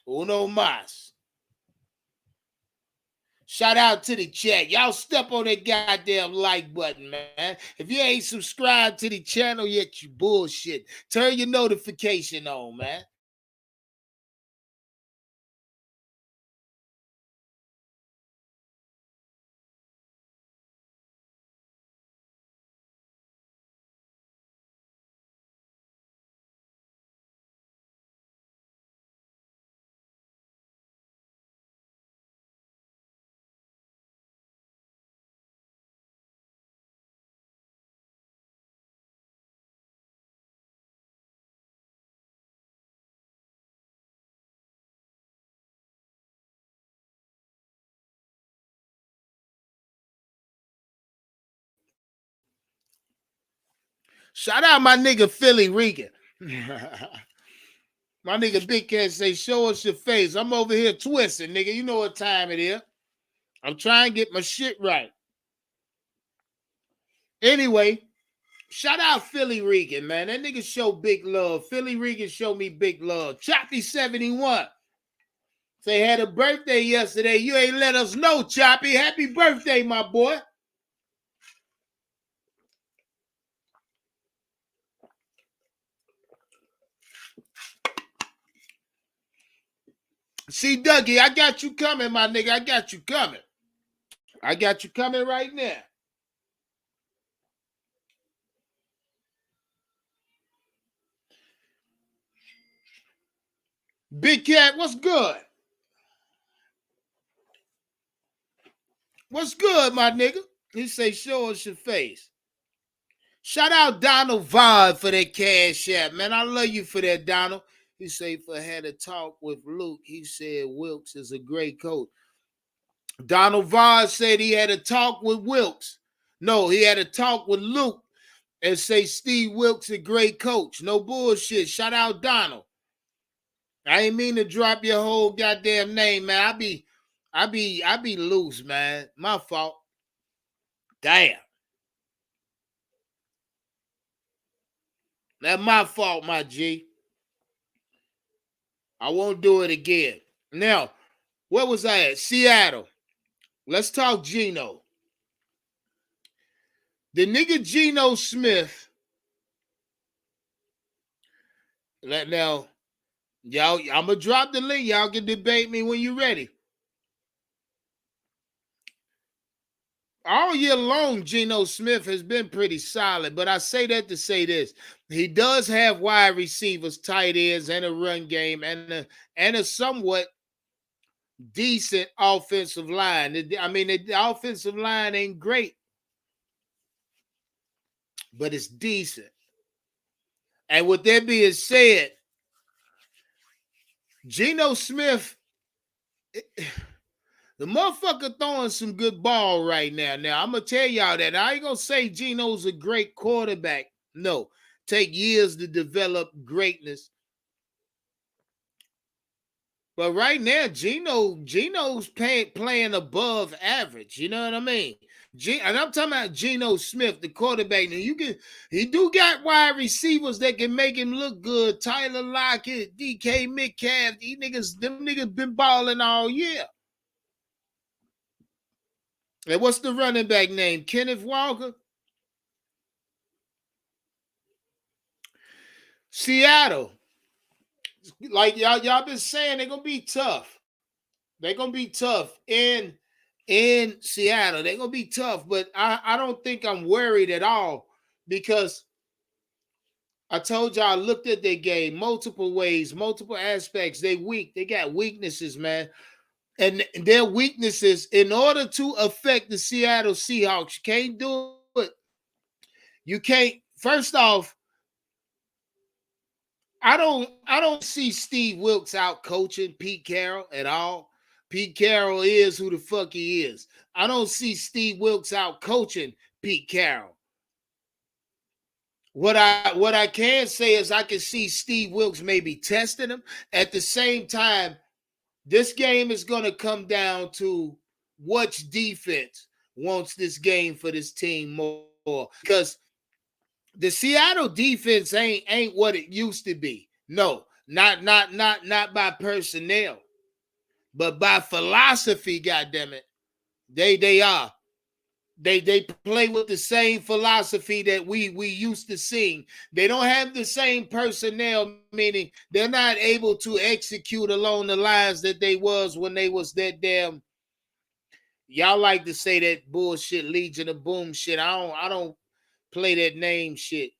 Uno mas. Shout out to the chat. Y'all step on that goddamn like button, man. If you ain't subscribed to the channel yet, you bullshit. Turn your notification on, man. Shout out my nigga Philly Regan. My nigga Big Cat say, show us your face. I'm over here twisting, nigga. You know what time it is. I'm trying to get my shit right. Anyway, shout out Philly Regan, man. That nigga show big love. Philly Regan show me big love. Choppy 71. Say had a birthday yesterday. You ain't let us know, Choppy. Happy birthday, my boy. See, Dougie, I got you coming, my nigga. I got you coming. I got you coming right now. Big Cat, what's good? What's good, my nigga? He say, show us your face. Shout out Donald Vaughn for that cash app, man. I love you for that, Donald. He say, if I had a talk with Luke, he said Wilkes is a great coach. Donald Vaughn said he had a talk with Wilkes. No, he had a talk with Luke and say Steve Wilkes a great coach. No bullshit. Shout out Donald. I ain't mean to drop your whole goddamn name, man. I be loose, man. My fault. Damn. That's my fault, my G. I won't do it again. Now, where was I at? Seattle. Let's talk Geno. The nigga Geno Smith. Now, y'all, I'm going to drop the link. Y'all can debate me when you're ready. all year long, Geno Smith has been pretty solid. But I say that to say this: he does have wide receivers, tight ends, and a run game, and a somewhat decent offensive line. I mean, the offensive line ain't great, but it's decent. And with that being said, Geno Smith, the motherfucker throwing some good ball right now. Now, I'm going to tell y'all that. I ain't going to say Geno's a great quarterback. No. Take years to develop greatness. But right now, Geno's playing above average. You know what I mean? And I'm talking about Geno Smith, the quarterback. Now he do got wide receivers that can make him look good. Tyler Lockett, DK Metcalf, them niggas been balling all year. And what's the running back name? Kenneth Walker? Seattle. Like y'all been saying, they're gonna be tough. They're gonna be tough in Seattle. They're gonna be tough, but I don't think I'm worried at all because I told y'all I looked at their game multiple ways, multiple aspects. They weak. They got weaknesses, man. And their weaknesses, in order to affect the Seattle Seahawks, you can't do it. You can't. First off, I don't see Steve Wilkes out coaching Pete Carroll at all. Pete Carroll is who the fuck he is. I don't see Steve Wilkes out coaching Pete Carroll. What I can say is I can see Steve Wilkes maybe testing him. At the same time, this game is going to come down to which defense wants this game for this team more. Because the Seattle defense ain't what it used to be. No, not by personnel, but by philosophy. Goddamn it, they are. They play with the same philosophy that we used to seeing. They don't have the same personnel, meaning they're not able to execute along the lines that they was when they was that damn. Y'all like to say that bullshit Legion of Boom shit. I don't play that name shit.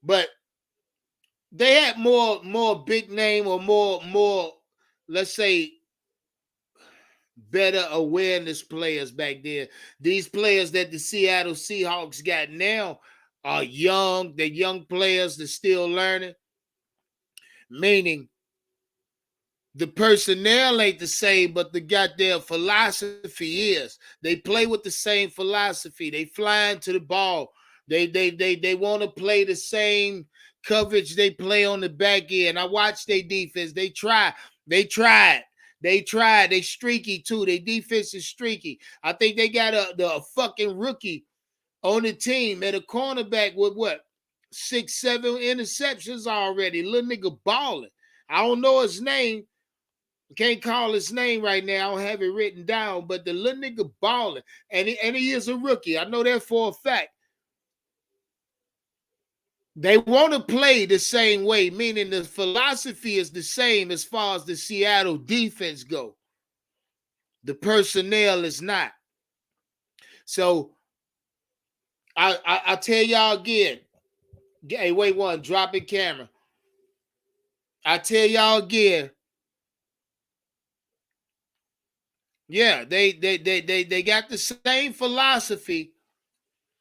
But they had more big name or more let's say better awareness players back then. These players that the Seattle Seahawks got now are young. They're young players that still learning. Meaning the personnel ain't the same, but the goddamn philosophy is. They play with the same philosophy. They fly into the ball. They want to play the same coverage they play on the back end. I watch their defense. They tried. They streaky too. Their defense is streaky. I think they got a fucking rookie on the team at a cornerback with what? 6-7 interceptions already. Little nigga balling. I don't know his name. Can't call his name right now. I don't have it written down, but the little nigga balling. And he is a rookie. I know that for a fact. They want to play the same way, meaning the philosophy is the same as far as the Seattle defense go. The personnel is not. So I tell y'all again. Hey, wait one, drop it camera. I tell y'all again. Yeah, they got the same philosophy,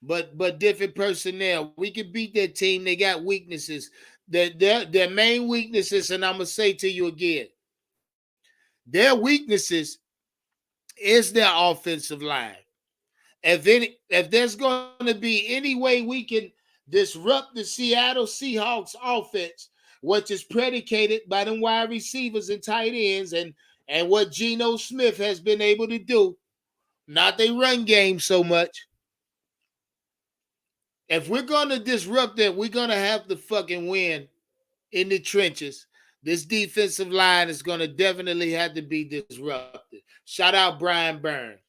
but different personnel. We can beat that team. They got weaknesses. Their main weaknesses, and I'm gonna say to you again, their weaknesses is their offensive line. If there's going to be any way we can disrupt the Seattle Seahawks offense, which is predicated by them wide receivers and tight ends, and what Geno Smith has been able to do, not they run game so much. If we're going to disrupt that, we're going to have to fucking win in the trenches. This defensive line is going to definitely have to be disrupted. Shout out Brian Burns.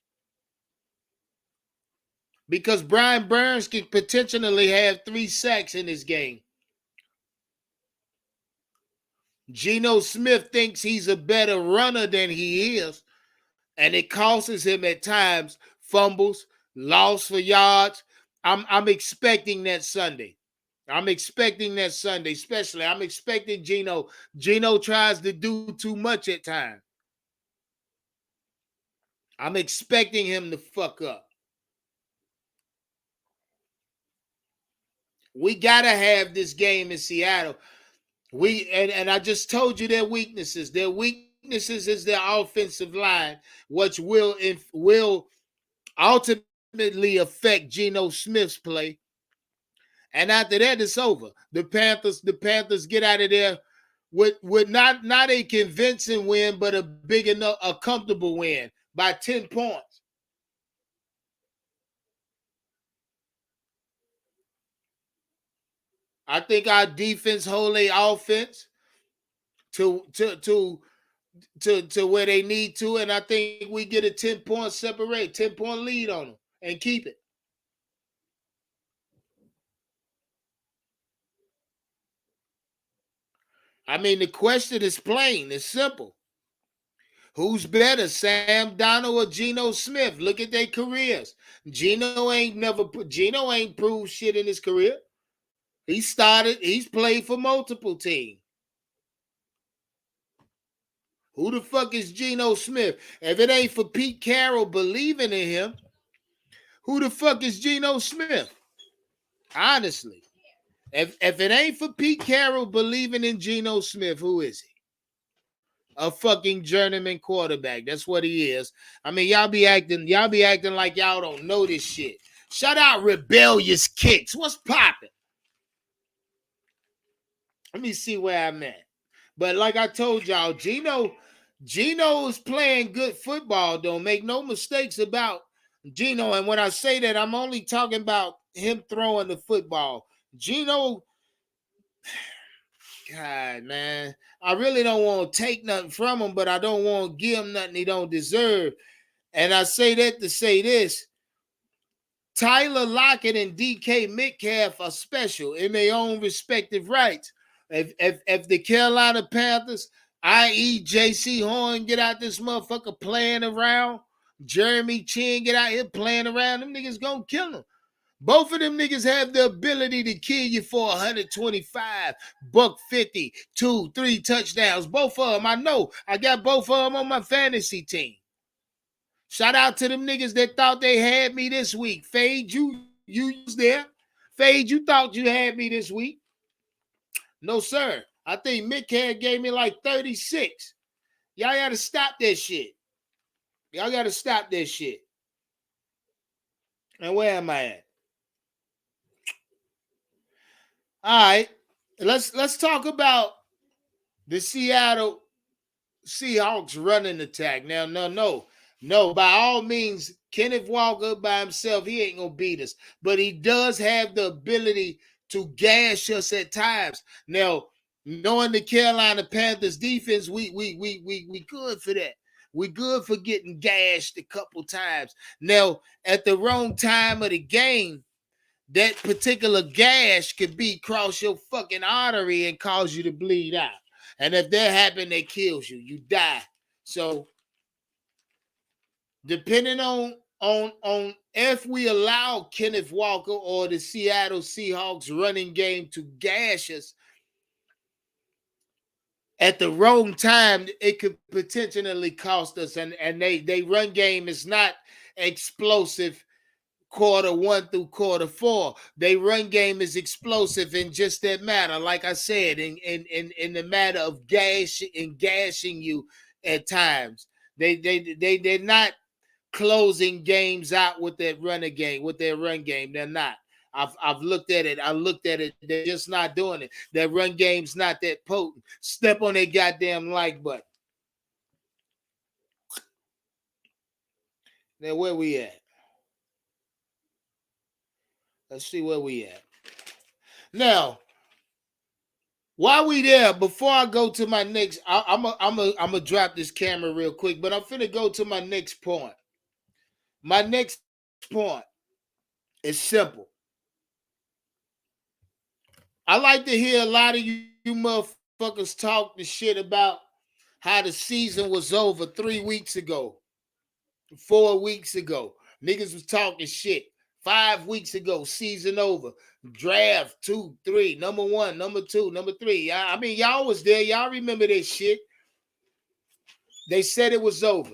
Because Brian Burns can potentially have 3 sacks in this game. Geno Smith thinks he's a better runner than he is, and it causes him at times fumbles, loss for yards. I'm expecting that Sunday. I'm expecting that Sunday, especially. I'm expecting Geno. Geno tries to do too much at times. I'm expecting him to fuck up. We gotta have this game in Seattle. And I just told you their weaknesses. Their weaknesses is their offensive line, which will ultimately affect Geno Smith's play. And after that, it's over. The Panthers get out of there with not a convincing win, but a comfortable win by 10 points. I think our defense hold their offense to where they need to, and I think we get a 10-point separate, 10-point lead on them and keep it. I mean, the question is plain. It's simple. Who's better, Sam Darnold or Geno Smith? Look at their careers. Geno ain't proved shit in his career. He's played for multiple teams. Who the fuck is Geno Smith? If it ain't for Pete Carroll believing in him, who the fuck is Geno Smith? Honestly. If it ain't for Pete Carroll believing in Geno Smith, who is he? A fucking journeyman quarterback. That's what he is. I mean, y'all be acting like y'all don't know this shit. Shout out Rebellious Kicks. What's popping? Let me see where I'm at. But like I told y'all, Geno is playing good football. Don't make no mistakes about Geno. And when I say that, I'm only talking about him throwing the football. Geno, God, man, I really don't want to take nothing from him, but I don't want to give him nothing he don't deserve. And I say that to say this. Tyler Lockett and DK Metcalf are special in their own respective rights. If the Carolina Panthers, i.e. J.C. Horn, get out this motherfucker playing around, Jeremy Chin get out here playing around, them niggas gonna kill him. Both of them niggas have the ability to kill you for 125, $150, 2, 3 touchdowns. Both of them, I know. I got both of them on my fantasy team. Shout out to them niggas that thought they had me this week. Fade, you was there. Fade, you thought you had me this week. No, sir. I think Metcalf gave me like 36. Y'all got to stop that shit. Y'all got to stop that shit. And where am I at? All right. Let's talk about the Seattle Seahawks running attack. Now, no. By all means, Kenneth Walker by himself, he ain't gonna beat us. But he does have the ability to gash us at times. Now, knowing the Carolina Panthers defense, we good for that. We good for getting gashed a couple times. Now, at the wrong time of the game, that particular gash could be cross your fucking artery and cause you to bleed out. And if that happens, it kills you. You die. So, depending on if we allow Kenneth Walker or the Seattle Seahawks running game to gash us at the wrong time, it could potentially cost us. And they run game is not explosive quarter 1 through quarter 4. They run game is explosive in just that matter. Like I said, in the matter of gashing you at times. They're not closing games out with that running game, with their run game. They're not. I've looked at it. I looked at it. They're just not doing it. Their run game's not that potent. Step on their goddamn like button. Now, where we at? Let's see where we at. Now, while we there, before I go to my next, I'm gonna drop this camera real quick, but I'm finna go to my next point. My next point is simple. I like to hear a lot of you motherfuckers talk the shit about how the season was over 3 weeks ago, 4 weeks ago. Niggas was talking shit 5 weeks ago, season over, draft 2, 3, number 1, number 2, number 3. I mean, y'all was there. Y'all remember this shit. They said it was over.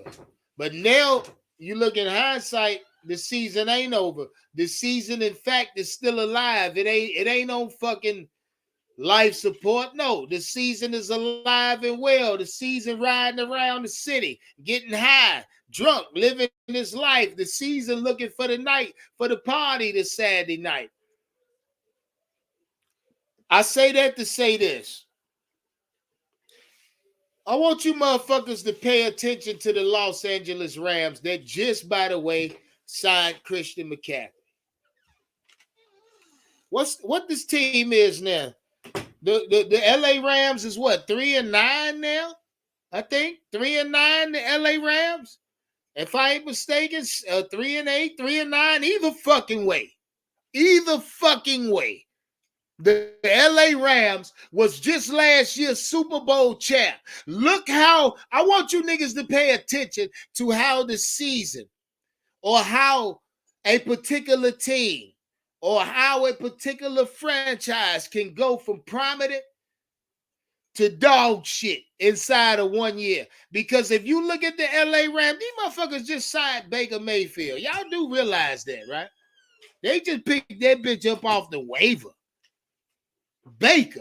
But now you look in hindsight, the season ain't over. The season, in fact, is still alive. It ain't on fucking life support. No, the season is alive and well. The season riding around the city, getting high, drunk, living his life. The season looking for the night, for the party this Saturday night. I say that to say this. I want you motherfuckers to pay attention to the Los Angeles Rams that just, by the way, signed Christian McCaffrey. What this team is now? The LA Rams is what, 3-9 now? I think 3-9 the LA Rams. If I ain't mistaken, 3-8, 3-9, either fucking way. Either fucking way. The LA Rams was just last year's Super Bowl champ. Look how, I want you niggas to pay attention to how the season or how a particular team or how a particular franchise can go from prominent to dog shit inside of 1 year. Because if you look at the LA Rams, these motherfuckers just signed Baker Mayfield. Y'all do realize that, right? They just picked that bitch up off the waiver. Baker.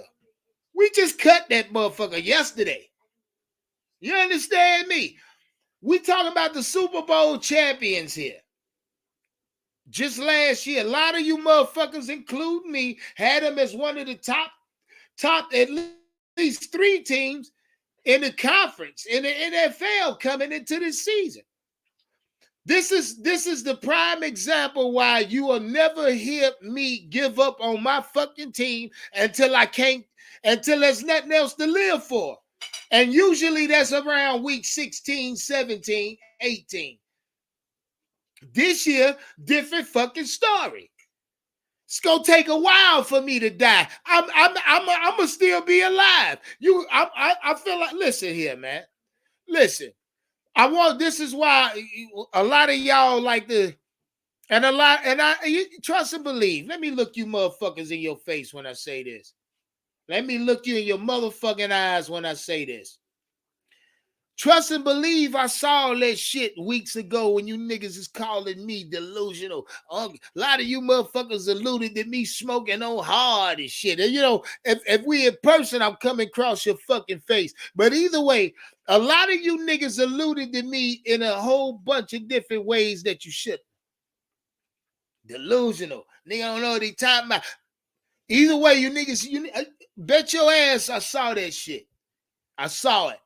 We just cut that motherfucker yesterday. You understand me? We talking about the Super Bowl champions here. Just last year, a lot of you motherfuckers, including me, had them as one of the top at least 3 teams in the conference, in the NFL coming into this season. This is the prime example why you will never hear me give up on my fucking team until there's nothing else to live for. And usually that's around week 16, 17, 18. This year, different fucking story. It's gonna take a while for me to die. I'm gonna still be alive. I feel like, listen here, man. Listen. This is why a lot of y'all like to, you trust and believe. Let me look you motherfuckers in your face when I say this. Let me look you in your motherfucking eyes when I say this. Trust and believe I saw all that shit weeks ago when you niggas is calling me delusional. A lot of you motherfuckers alluded to me smoking on hard and shit. And, you know, if we in person, I'm coming across your fucking face. But either way, a lot of you niggas alluded to me in a whole bunch of different ways that you shouldn't. Delusional. Nigga don't know what he talking about. Either way, you niggas, bet your ass I saw that shit. I saw it.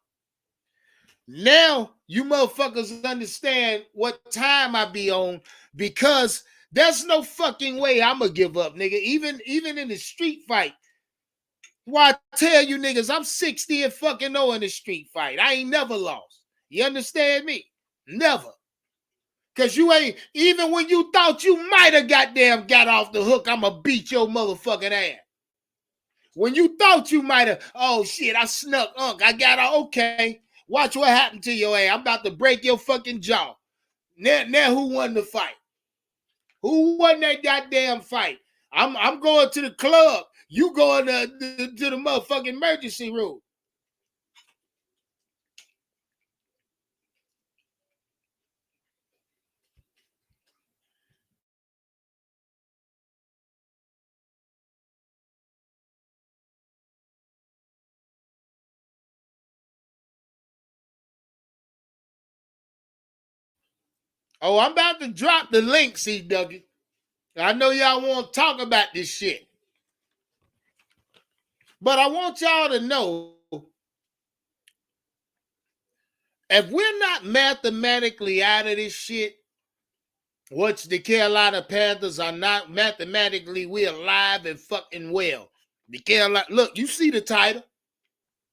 Now you motherfuckers understand what time I be on, because there's no fucking way I'ma give up, nigga. Even in the street fight. Why I tell you niggas, I'm 60 and fucking 0 in the street fight. I ain't never lost. You understand me? Never. Cause you ain't, even when you thought you might have goddamn got off the hook, I'ma beat your motherfucking ass. When you thought you might have, oh shit, I snuck, I got off, okay. Watch what happened to your ass. I'm about to break your fucking jaw. Now who won the fight? Who won that goddamn fight? I'm going to the club. You going to the motherfucking emergency room. Oh, I'm about to drop the link, C-Dougie. I know y'all want to talk about this shit. But I want y'all to know, if we're not mathematically out of this shit, which the Carolina Panthers are not mathematically, we're alive and fucking well. The Carolina, look, you see the title.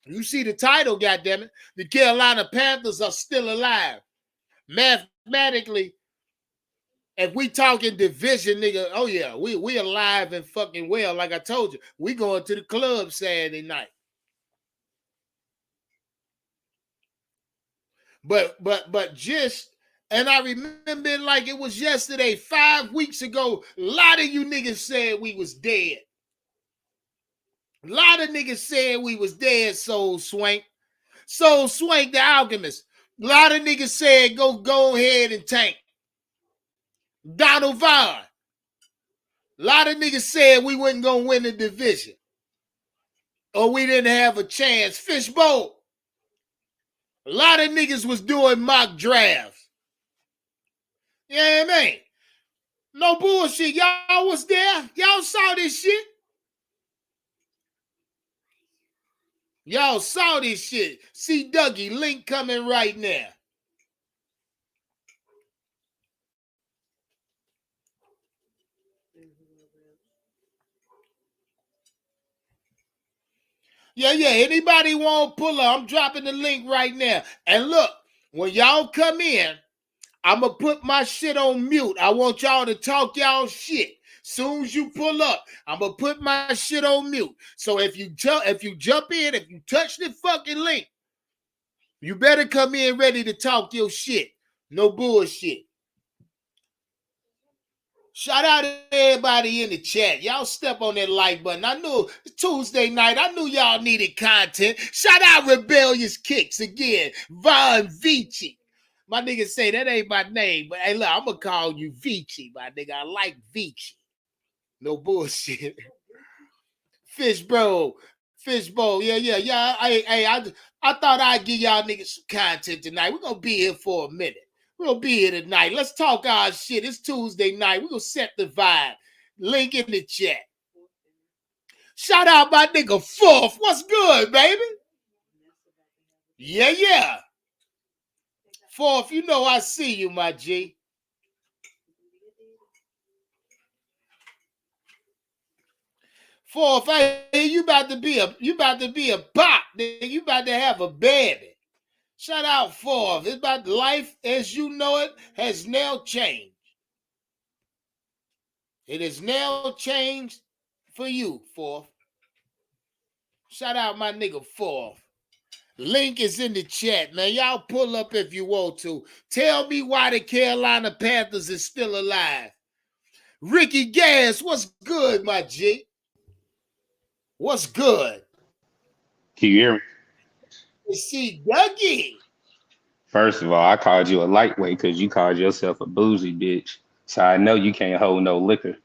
You see the title, goddammit. The Carolina Panthers are still alive. Mathematically, if we talking division, nigga, oh yeah, we alive and fucking well. Like I told you, we going to the club Saturday night. But just And I remember it like it was yesterday, 5 weeks ago. A lot of you niggas said we was dead. A lot of niggas said we was dead, Soul Swank. Soul Swank, the Alchemist. A lot of niggas said go ahead and tank. Donald Vaughn. A lot of niggas said we wasn't going to win the division. Or we didn't have a chance. Fishbowl. A lot of niggas was doing mock drafts. Yeah, man. No bullshit. Y'all was there. Y'all saw this shit. Y'all saw this shit. See Dougie, link coming right now. Yeah. Anybody want to pull up? I'm dropping the link right now. And look, when y'all come in, I'm going to put my shit on mute. I want y'all to talk y'all shit. Soon as you pull up, I'm going to put my shit on mute. So if you jump in, if you touch the fucking link, you better come in ready to talk your shit. No bullshit. Shout out to everybody in the chat. Y'all step on that like button. I knew it's Tuesday night. I knew y'all needed content. Shout out Rebellious Kicks again. Von Vici. My nigga say that ain't my name, but hey, look, I'm going to call you Vici, my nigga. I like Vici. No bullshit. Fishbowl. Yeah. I thought I'd give y'all niggas some content tonight. We're going to be here for a minute. We're going to be here tonight. Let's talk our shit. It's Tuesday night. We're going to set the vibe. Link in the chat. Shout out my nigga Fourth. What's good, baby? Yeah. Fourth, you know I see you, my G. Fourth, you about to be a bop, nigga. You about to have a baby. Shout out Fourth. It's about life as you know it has now changed. It has now changed for you, Fourth. Shout out my nigga Fourth. Link is in the chat, man. Y'all pull up if you want to. Tell me why the Carolina Panthers is still alive. Ricky Gas, what's good, my G? What's good? Can you hear me? See, Dougie. First of all, I called you a lightweight because you called yourself a boozy bitch. So I know you can't hold no liquor.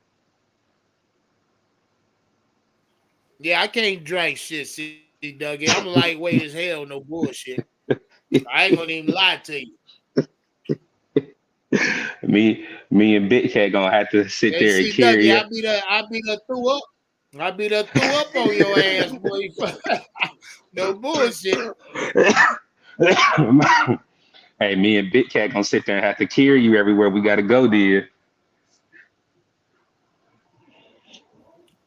Yeah, I can't drink shit, see, Dougie. I'm lightweight as hell, no bullshit. I ain't gonna even lie to you. me and Big Cat gonna have to sit Hey, there and see, carry Dougie, you. I be the threw up. I be the threw up on your ass, boy. No bullshit. Hey, me and Big Cat gonna sit there and have to carry you everywhere we gotta go, dear.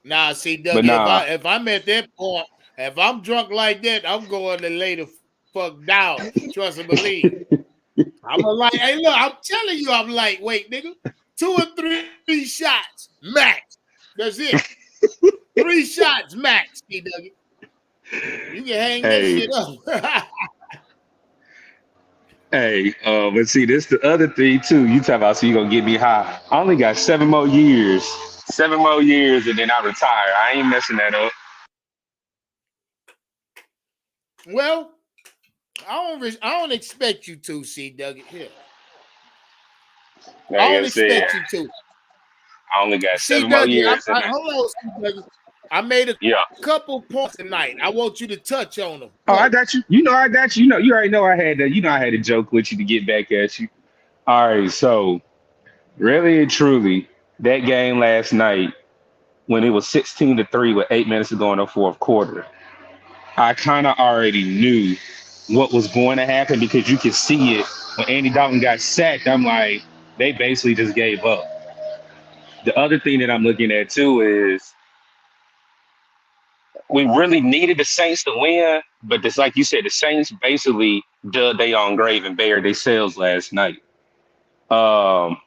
Nah, see, But Dougie, if I'm at that point, if I'm drunk like that, I'm going to lay the fuck down. Trust and believe. I'm like, hey, look, I'm telling you, I'm lightweight, nigga. 2 or 3 shots max. That's it. 3 shots max, Dougie. You can hang that hey, shit up. but see, this the other thing too. You talk about so you gonna get me high. I only got 7 more years. 7 more years and then I retire. I ain't messing that up. Well, I don't expect you to, see, Dougie. Here. Like I don't I said, expect you to. I only got See, 7 more Dougie, years. hold on, see, Dougie. I made a Yeah. couple points tonight. I want you to touch on them. Oh, I Go. got you. You know, I got you. You already know I had that. I had a joke with you to get back at you. All right. So, really and truly, that game last night, when it was 16-3 with 8 minutes to go in the fourth quarter, I kind of already knew what was going to happen because you could see it when Andy Dalton got sacked. I'm like, they basically just gave up. The other thing that I'm looking at too is we really needed the Saints to win, but just like you said, the Saints basically dug their own grave and buried themselves last night. Um,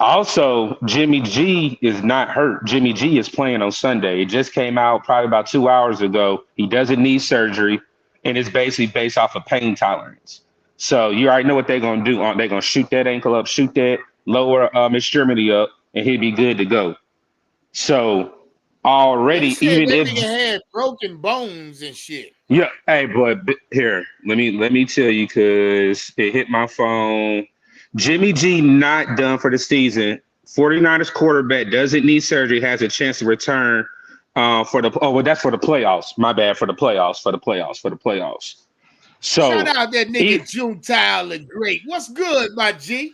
Also, Jimmy G is not hurt. Jimmy G is playing on Sunday. It just came out probably about 2 hours ago. He doesn't need surgery, and it's basically based off of pain tolerance. So you already know what they're gonna do. They're gonna shoot that ankle up, shoot that lower extremity up, and he'll be good to go. So They already, said even that if nigga had broken bones and shit. yeah, hey, but here, let me tell you, cause it hit my phone. Jimmy G not done for the season. 49ers quarterback doesn't need surgery, has a chance to return for the oh well that's for the playoffs. My bad for the playoffs, for the playoffs. Shout So out that he, nigga June Tyler Great. What's good, my G?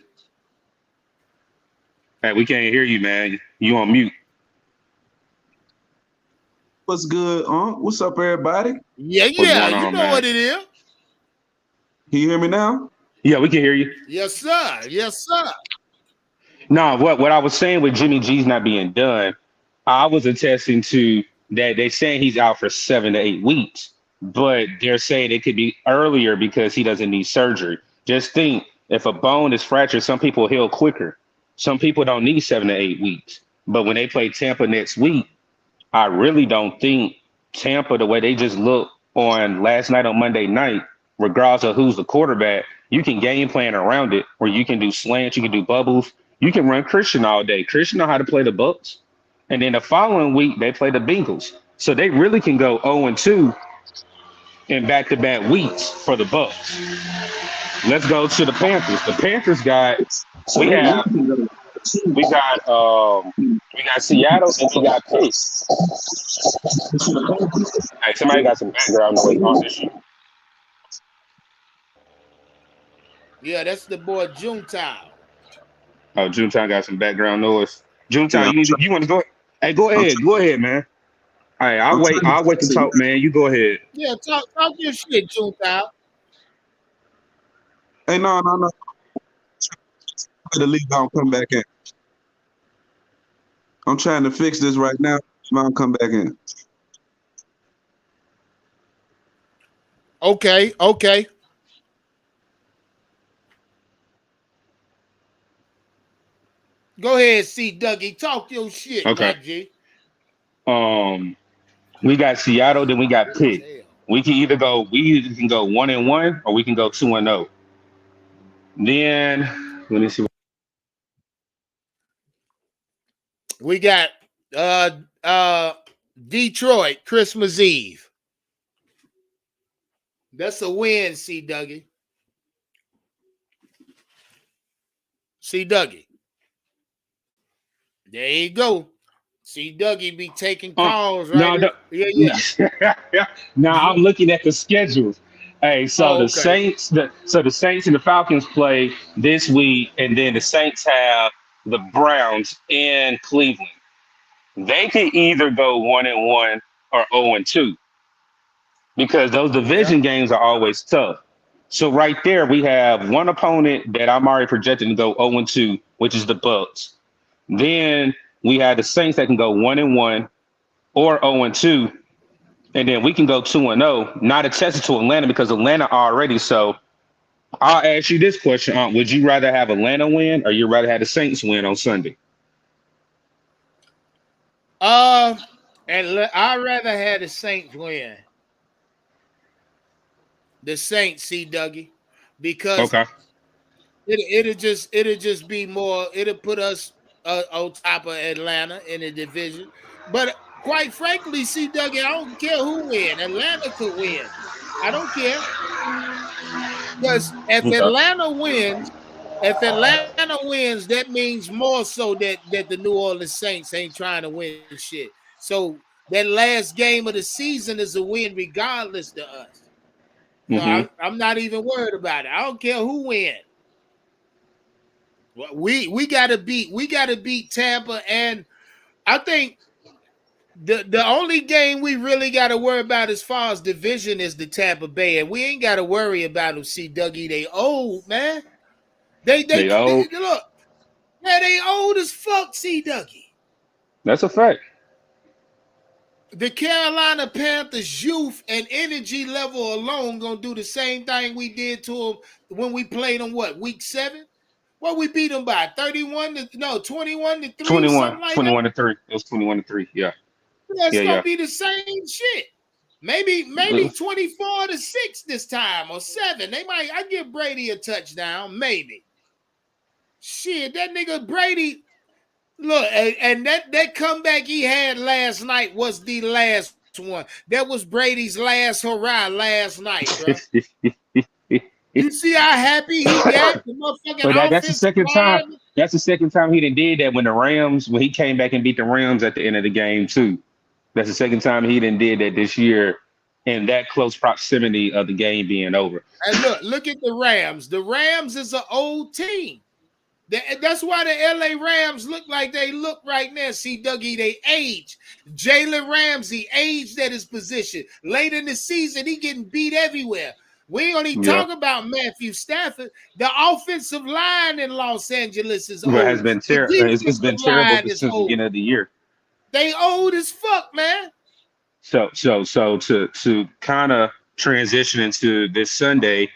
hey, we can't hear you, man. You on mute. What's good, What's up, everybody? Yeah, What's yeah. going You on, know man? what it is. Can you hear me now? Yeah, we can hear you. Yes, sir. Yes, sir. No, what I was saying with Jimmy G's not being done, I was attesting to that they're saying he's out for 7 to 8 weeks, but they're saying it could be earlier because he doesn't need surgery. Just think if a bone is fractured, some people heal quicker. Some people don't need 7 to 8 weeks. But when they play Tampa next week, I really don't think Tampa, the way they just look on last night on Monday night, regardless of who's the quarterback, you can game plan around it where you can do slants, you can do bubbles, you can run Christian all day. Christian know how to play the Bucks. And then the following week they play the Bengals. So they really can go 0-2 in back-to-back weeks for the Bucks. Let's go to the Panthers. The Panthers got we have we got Seattle and we got Pitt. Hey, somebody got some background noise on this shit. Yeah, that's the boy June Tyler. Oh, Junetown got some background noise. Junetown, Yeah, you want to go? Hey, I'm, go ahead, man. Hey, I'm trying to I'll wait to fix it. talk, man. You go ahead. Yeah, talk your shit, June Tyler. Hey, no. The league gonna come back in. I'm trying to fix this right now. I'll come back in. Okay. Go ahead, see Dougie. Talk your shit, my Okay. G. Um, we got Seattle, then we got Good as Pitt. hell. We either can go 1-1 or we can go 2-0. Then let me see. We got Detroit Christmas Eve. That's a win, see Dougie. See Dougie. There you go. See Dougie be taking calls, right? No, no, Yeah. now I'm looking at the schedules. Hey, so Oh, the okay. Saints, the Saints and the Falcons play this week, and then the Saints have the Browns in Cleveland. They could either go 1-1 or 0-2 because those Yeah. division games are always tough. So right there, we have one opponent that I'm already projecting to go 0-2, which is the Bucks. Then we have the Saints that can go 1-1 or 0-2, and then we can go 2-0. Not attested to Atlanta because Atlanta already. So I'll ask you this question: would you rather have Atlanta win or you rather have the Saints win on Sunday? Uh, I'd rather have the Saints win. The Saints, see Dougie, because Okay. it'll just be more. It'll put us on top of Atlanta in the division. But quite frankly, see Dougie, I don't care who win. Atlanta could win. I don't care because Okay. if Atlanta wins, that means more so that the New Orleans Saints ain't trying to win shit. So that last game of the season is a win regardless to us. So Mm-hmm. I'm not even worried about it. I don't care who wins. We gotta beat Tampa, and I think the only game we really got to worry about as far as division is the Tampa Bay, and we ain't got to worry about them. See, Dougie, they old, man. They old. They look, man, they old as fuck. See, Dougie, That's a fact. the Carolina Panthers youth and energy level alone gonna do the same thing we did to them when we played them. What, week 7? What we beat them by 21-3, 21, something like that. 21-3. It was 21-3. Yeah. That's Yeah. gonna Yeah. be the same shit. Maybe 24-6 this time or 7. I give Brady a touchdown, maybe. Shit, that nigga Brady. Look, and that comeback he had last night was the last one. That was Brady's last hurrah last night, bro. You see how happy he got the motherfucking But that's the offense second time. line? That's the second time he done did that when he came back and beat the Rams at the end of the game too. That's the second time he done did that this year in that close proximity of the game being over. And look at the Rams. The Rams is an old team. That's why the LA Rams look like they look right now. See, Dougie, they age. Jalen Ramsey aged at his position. Late in the season, he getting beat everywhere. We ain't only talk about Matthew Stafford. The offensive line in Los Angeles is old. It has been terrible. It's been terrible since the beginning of the year. They old as fuck, man. So to kind of transition into this Sunday,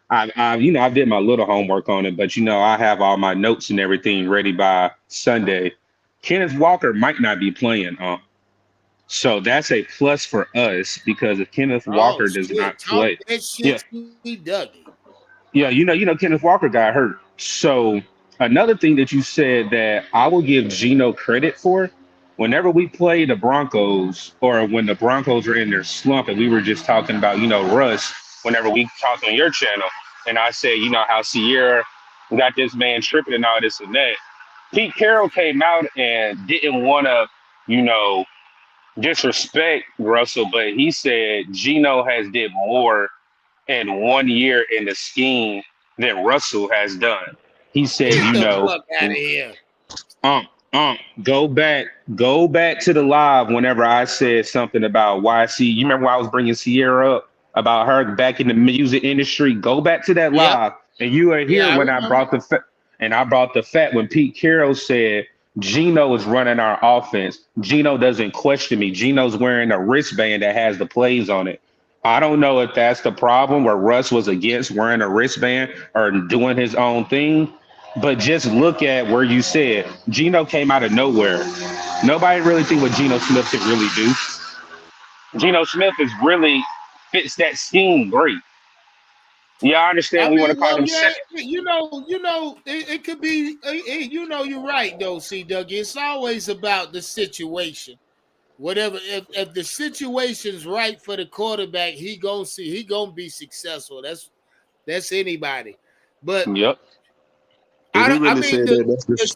I did my little homework on it, but I have all my notes and everything ready by Sunday. Kenneth Walker might not be playing, so that's a plus for us because if Kenneth Walker does not play, Kenneth Walker got hurt. So another thing that you said that I will give Geno credit for, whenever we play the Broncos or when the Broncos are in their slump, and we were just talking about Russ, whenever we talked on your channel, and I said how Sierra got this man tripping and all this and that. Pete Carroll came out and didn't want to disrespect Russell, but he said Geno has did more in 1 year in the scheme than Russell has done. He said, fuck out of here. Go back to the live whenever I said something about YC. You remember when I was bringing Sierra up about her back in the music industry? Go back to that live, and you are here when I brought the fact when Pete Carroll said Geno is running our offense. Geno doesn't question me. Geno's wearing a wristband that has the plays on it. I don't know if that's the problem where Russ was against wearing a wristband or doing his own thing, but just look at where you said Geno came out of nowhere. Nobody really think what Geno Smith can really do. Geno Smith is really fits that scheme great. Yeah, I understand. We want to call him second. It could be. You're right though. See, Doug, it's always about the situation. Whatever, if the situation's right for the quarterback, he gonna be successful. That's anybody. But yep. The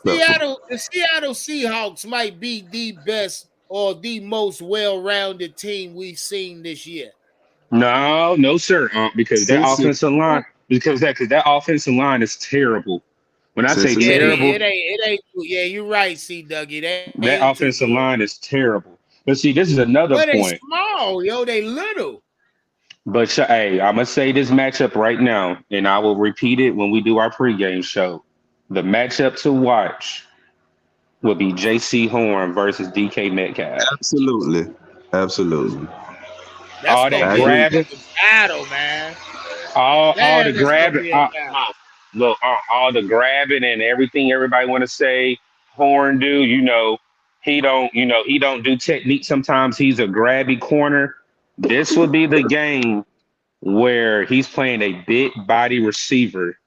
Seattle Seahawks might be the best or the most well-rounded team we've seen this year. No, sir. Because that offensive line is terrible. When I say terrible, it ain't. Yeah, you're right, C. Dougie. That offensive line is terrible. But see, this is another point. They small, they little. But hey, I'm gonna say this matchup right now, and I will repeat it when we do our pregame show. The matchup to watch will be J.C. Horn versus DK Metcalf. Absolutely. That's all that grabbing, battle, man. All the grabbing. Look, all the grabbing and everything everybody want to say Horn do. He don't do technique. Sometimes he's a grabby corner. This would be the game where he's playing a big body receiver,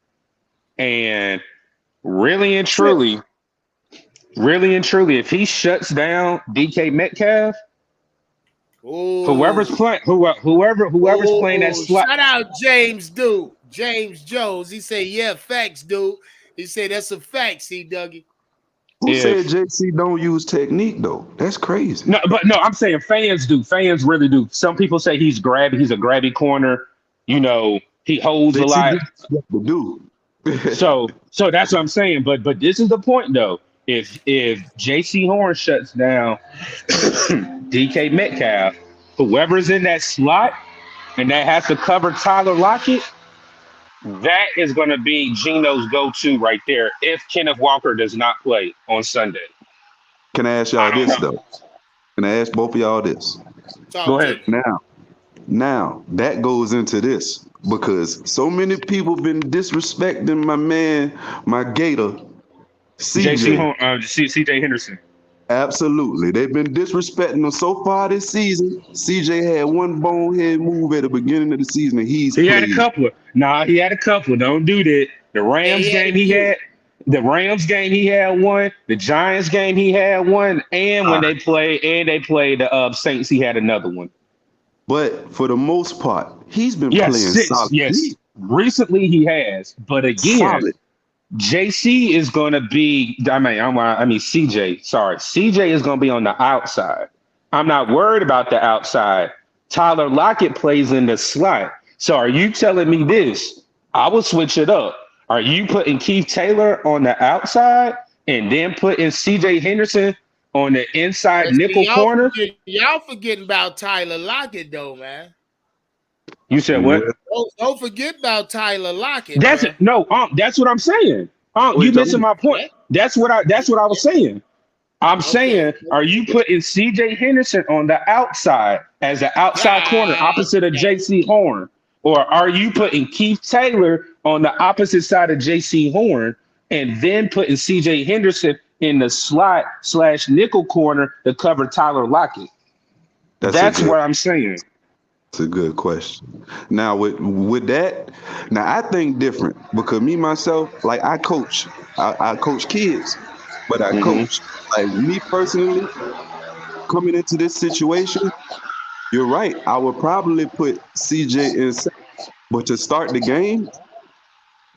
and really and truly, if he shuts down DK Metcalf, whoever's playing that slot. Shout out James Jones. He said, "Yeah, facts, dude." He said, "That's a fact." See, Dougie. Who said JC don't use technique though? That's crazy. No, I'm saying fans do. Fans really do. Some people say he's a grabby corner. He holds a lot. So that's what I'm saying. But this is the point though. If J.C. Horn shuts down DK Metcalf, whoever's in that slot and that has to cover Tyler Lockett, that is going to be Geno's go-to right there if Kenneth Walker does not play on Sunday. Can I ask y'all this, though? Can I ask both of y'all this? Go ahead. Now, that goes into this because so many people been disrespecting my man, my Gator, CJ Henderson. Absolutely. They've been disrespecting him so far this season. CJ had one bonehead move at the beginning of the season, and he's He had a played. couple. Nah, he had a couple. Don't do that. The Yeah, Rams he had a game he few. had. The Rams game he had one. The Giants game he had one. And when they played the Saints, he had another one. But for the most part, he's been Yes, playing six. solid. Yes. Recently he has. But again, Solid. JC is going to be, CJ, sorry. CJ is going to be on the outside. I'm not worried about the outside. Tyler Lockett plays in the slot. So are you telling me this? I will switch it up. Are you putting Keith Taylor on the outside and then putting CJ Henderson on the inside nickel corner? Y'all forgetting about Tyler Lockett, though, man. You said what? Don't forget about Tyler Lockett. That's it. No, that's what I'm saying. You missing my point. That's what I was saying. I'm saying, are you putting CJ Henderson on the outside as an outside corner opposite of JC Horn? Or are you putting Keith Taylor on the opposite side of JC Horn and then putting CJ Henderson in the slot / nickel corner to cover Tyler Lockett? That's what I'm saying. It's a good question. Now with that, now I think different because me myself, like I coach kids, but I coach like me personally coming into this situation. You're right. I would probably put CJ inside, but to start the game,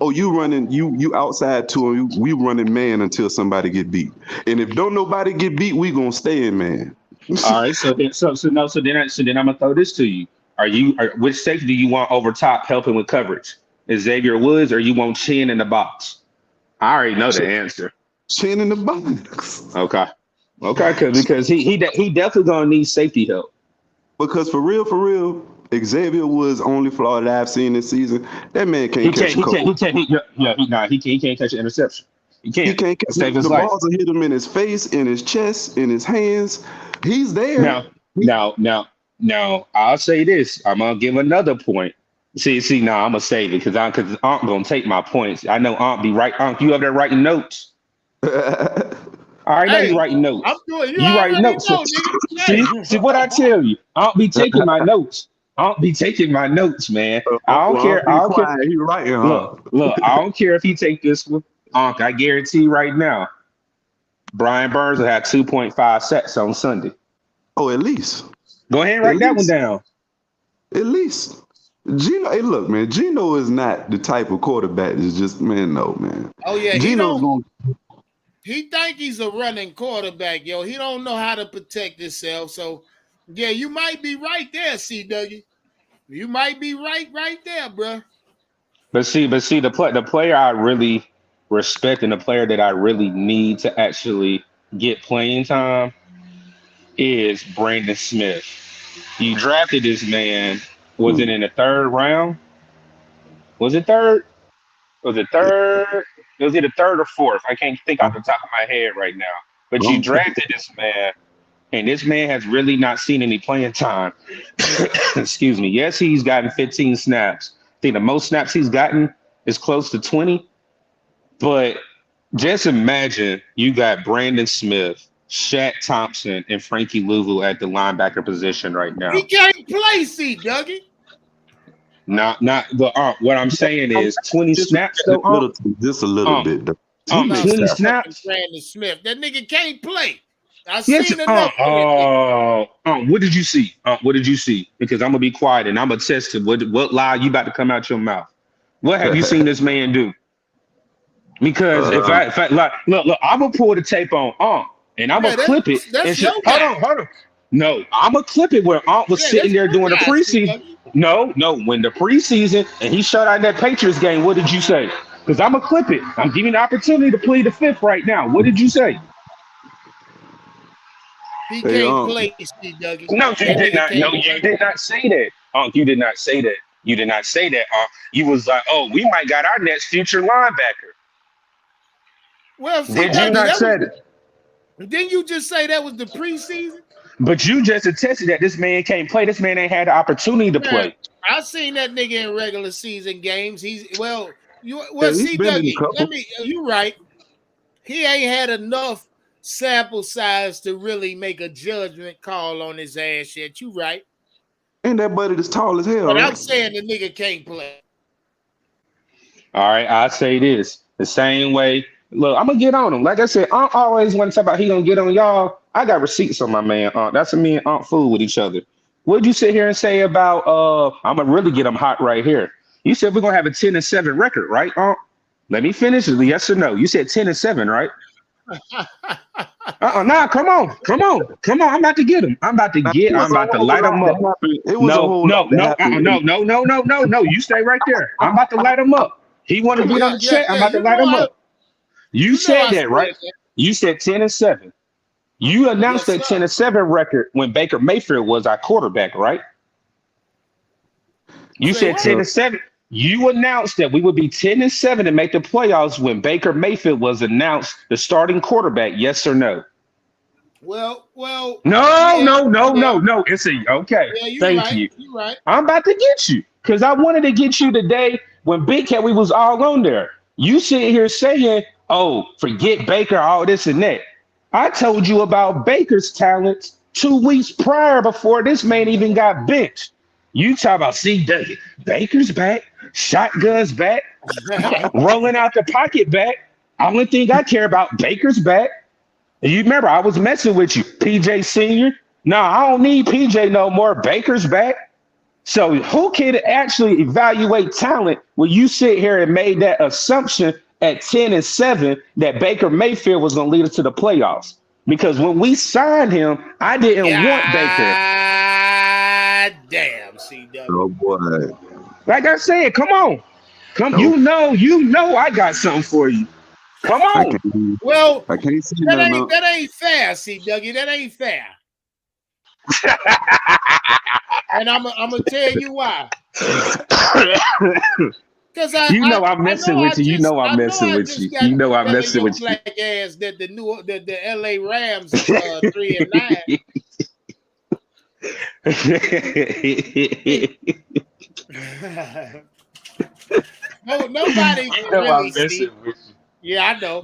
you running you outside too, and we running man until somebody get beat. And if don't nobody get beat, we gonna stay in man. All right. So then I'm gonna throw this to you. Which safety do you want over top helping with coverage? Is Xavier Woods or you want Chin in the box? I already know the answer. Chin in the box. Okay, because he definitely gonna need safety help. Because for real, Xavier Woods' only flaw that I've seen this season, that man can't catch a cold. He can't catch an interception. He can't catch the balls will hit him in his face, in his chest, in his hands. He's there. Now, I'll say this. I'm gonna give another point. I'm gonna save it because Aunt gonna take my points. I know Aunt be right. Aunt, you up there writing notes? I know you writing notes. I'm doing. You writing notes. See what I tell you. Aunt be taking my notes. Aunt be taking my notes, man. I don't care. He writing, huh? Look. I don't care if he take this one. Aunt, I guarantee right now, Brian Burns will have 2.5 sacks on Sunday. Oh, at least. Go ahead and write that one down. At least. Gino, hey, look, man. Gino is not the type of quarterback that's just, no, man. Oh, yeah. Gino's going he think he's a running quarterback, yo. He don't know how to protect himself. So, yeah, you might be right there, CW. You might be right there, bro. But see, the player I really respect and the player that I really need to actually get playing time is Brandon Smith. You drafted this man. Was it in the third round? Was it third? Was it third? Was it the third or fourth? I can't think off the top of my head right now. But you drafted this man, and this man has really not seen any playing time. Excuse me. Yes, he's gotten 15 snaps. I think the most snaps he's gotten is close to 20. But just imagine you got Brandon Smith, Shaq Thompson, and Frankie Louvu at the linebacker position right now. He can't play, Dougie. What I'm saying is 20 snaps though. Just a little bit though. 20 snaps. Brandon Smith, that nigga can't play. I Yes, seen enough. What did you see? What did you see? Because I'm gonna be quiet and I'm gonna test it. What lie you about to come out your mouth? What have you seen this man do? Because if I look, I'm gonna pull the tape on and I'm gonna clip it. Hold on. No, I'm gonna clip it where Aunt was sitting there during the preseason. No, when the preseason and he shut out that Patriots game, what did you say? Because I'm gonna clip it. I'm giving the opportunity to plead the fifth right now. What did you say? He can't play, Steve Dougie. No, you did not. No, you did not say that. You did not say that. You did not say that. You was like, oh, we might got our next future linebacker. Well, did you not say that? Didn't you just say that was the preseason? But you just attested that this man can't play. This man ain't had the opportunity to play. I seen that nigga in regular season games. See, Dougie, you're right. He ain't had enough sample size to really make a judgment call on his ass yet. You right. Ain't that buddy that's tall as hell, But right? I'm saying the nigga can't play. All right, I say this the same way. Look, I'm gonna get on him. Like I said, Aunt always want to talk about he gonna get on y'all. I got receipts on my man Aunt. That's a me and Aunt fool with each other. What'd you sit here and say about I'm gonna really get him hot right here? You said we're gonna have a 10-7 record, right, Aunt? Let me finish it. Yes or no? You said 10-7, right? Nah, come on. I'm about to get him. I'm about to light him up. It was a whole No. You stay right there. I'm about to light him up. He want to get on the chat. I'm about to light him up. You said that, right? You said 10-7. You announced that 10-7 record when Baker Mayfield was our quarterback, right? You said 10-7. You announced that we would be 10-7 and make the playoffs when Baker Mayfield was announced the starting quarterback. Yes or no? Well. No. It's a okay. Yeah, Thank you. You're right. I'm about to get you because I wanted to get you today when Big Cat we was all on there. You sitting here saying, "Oh, forget Baker, all this and that." I told you about Baker's talents 2 weeks prior before this man even got benched. You talk about Dougie. Baker's back, shotgun's back, rolling out the pocket back. Only thing I care about, Baker's back. And you remember I was messing with you, PJ Senior. No, I don't need PJ no more. Baker's back. So who can actually evaluate talent when you sit here and made that assumption at 10-7 that Baker Mayfield was going to lead us to the playoffs? Because when we signed him, I didn't want Baker. Damn, CW. Oh boy. Like I said, come on. You know I got something for you. Come on. I can't see that ain't fair, CW. That ain't fair. And I'm gonna tell you why. Because I'm messing with you. You know I'm messing with you. You know I'm messing with you. Black ass that the LA Rams 3-9. No, nobody. You know I'm messing with you. Yeah, I know.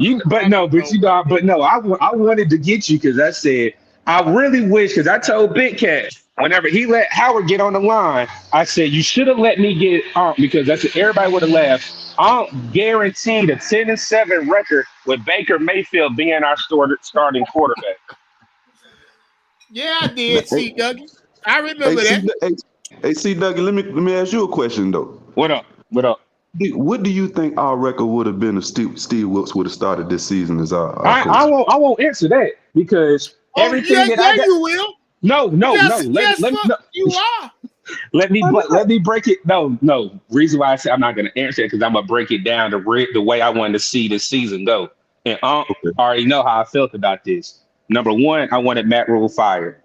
I wanted to get you because I said I really wish because I told Big Cat whenever he let Howard get on the line, I said you should have let me get because that's what everybody would have laughed. I'm guaranteed a 10-7 record with Baker Mayfield being our starting quarterback. Yeah, I did. See, Dougie, I remember that. Hey, see, Dougie, let me ask you a question though. What up? What do you think our record would have been if Steve Wilkes would have started this season as our I won't answer that because everything that I got, you will. No. You are. Let me break it. No. Reason why I say I'm not going to answer it because I'm gonna break it down the way I wanted to see this season go. And I already know how I felt about this. Number one, I wanted Matt Rule fired.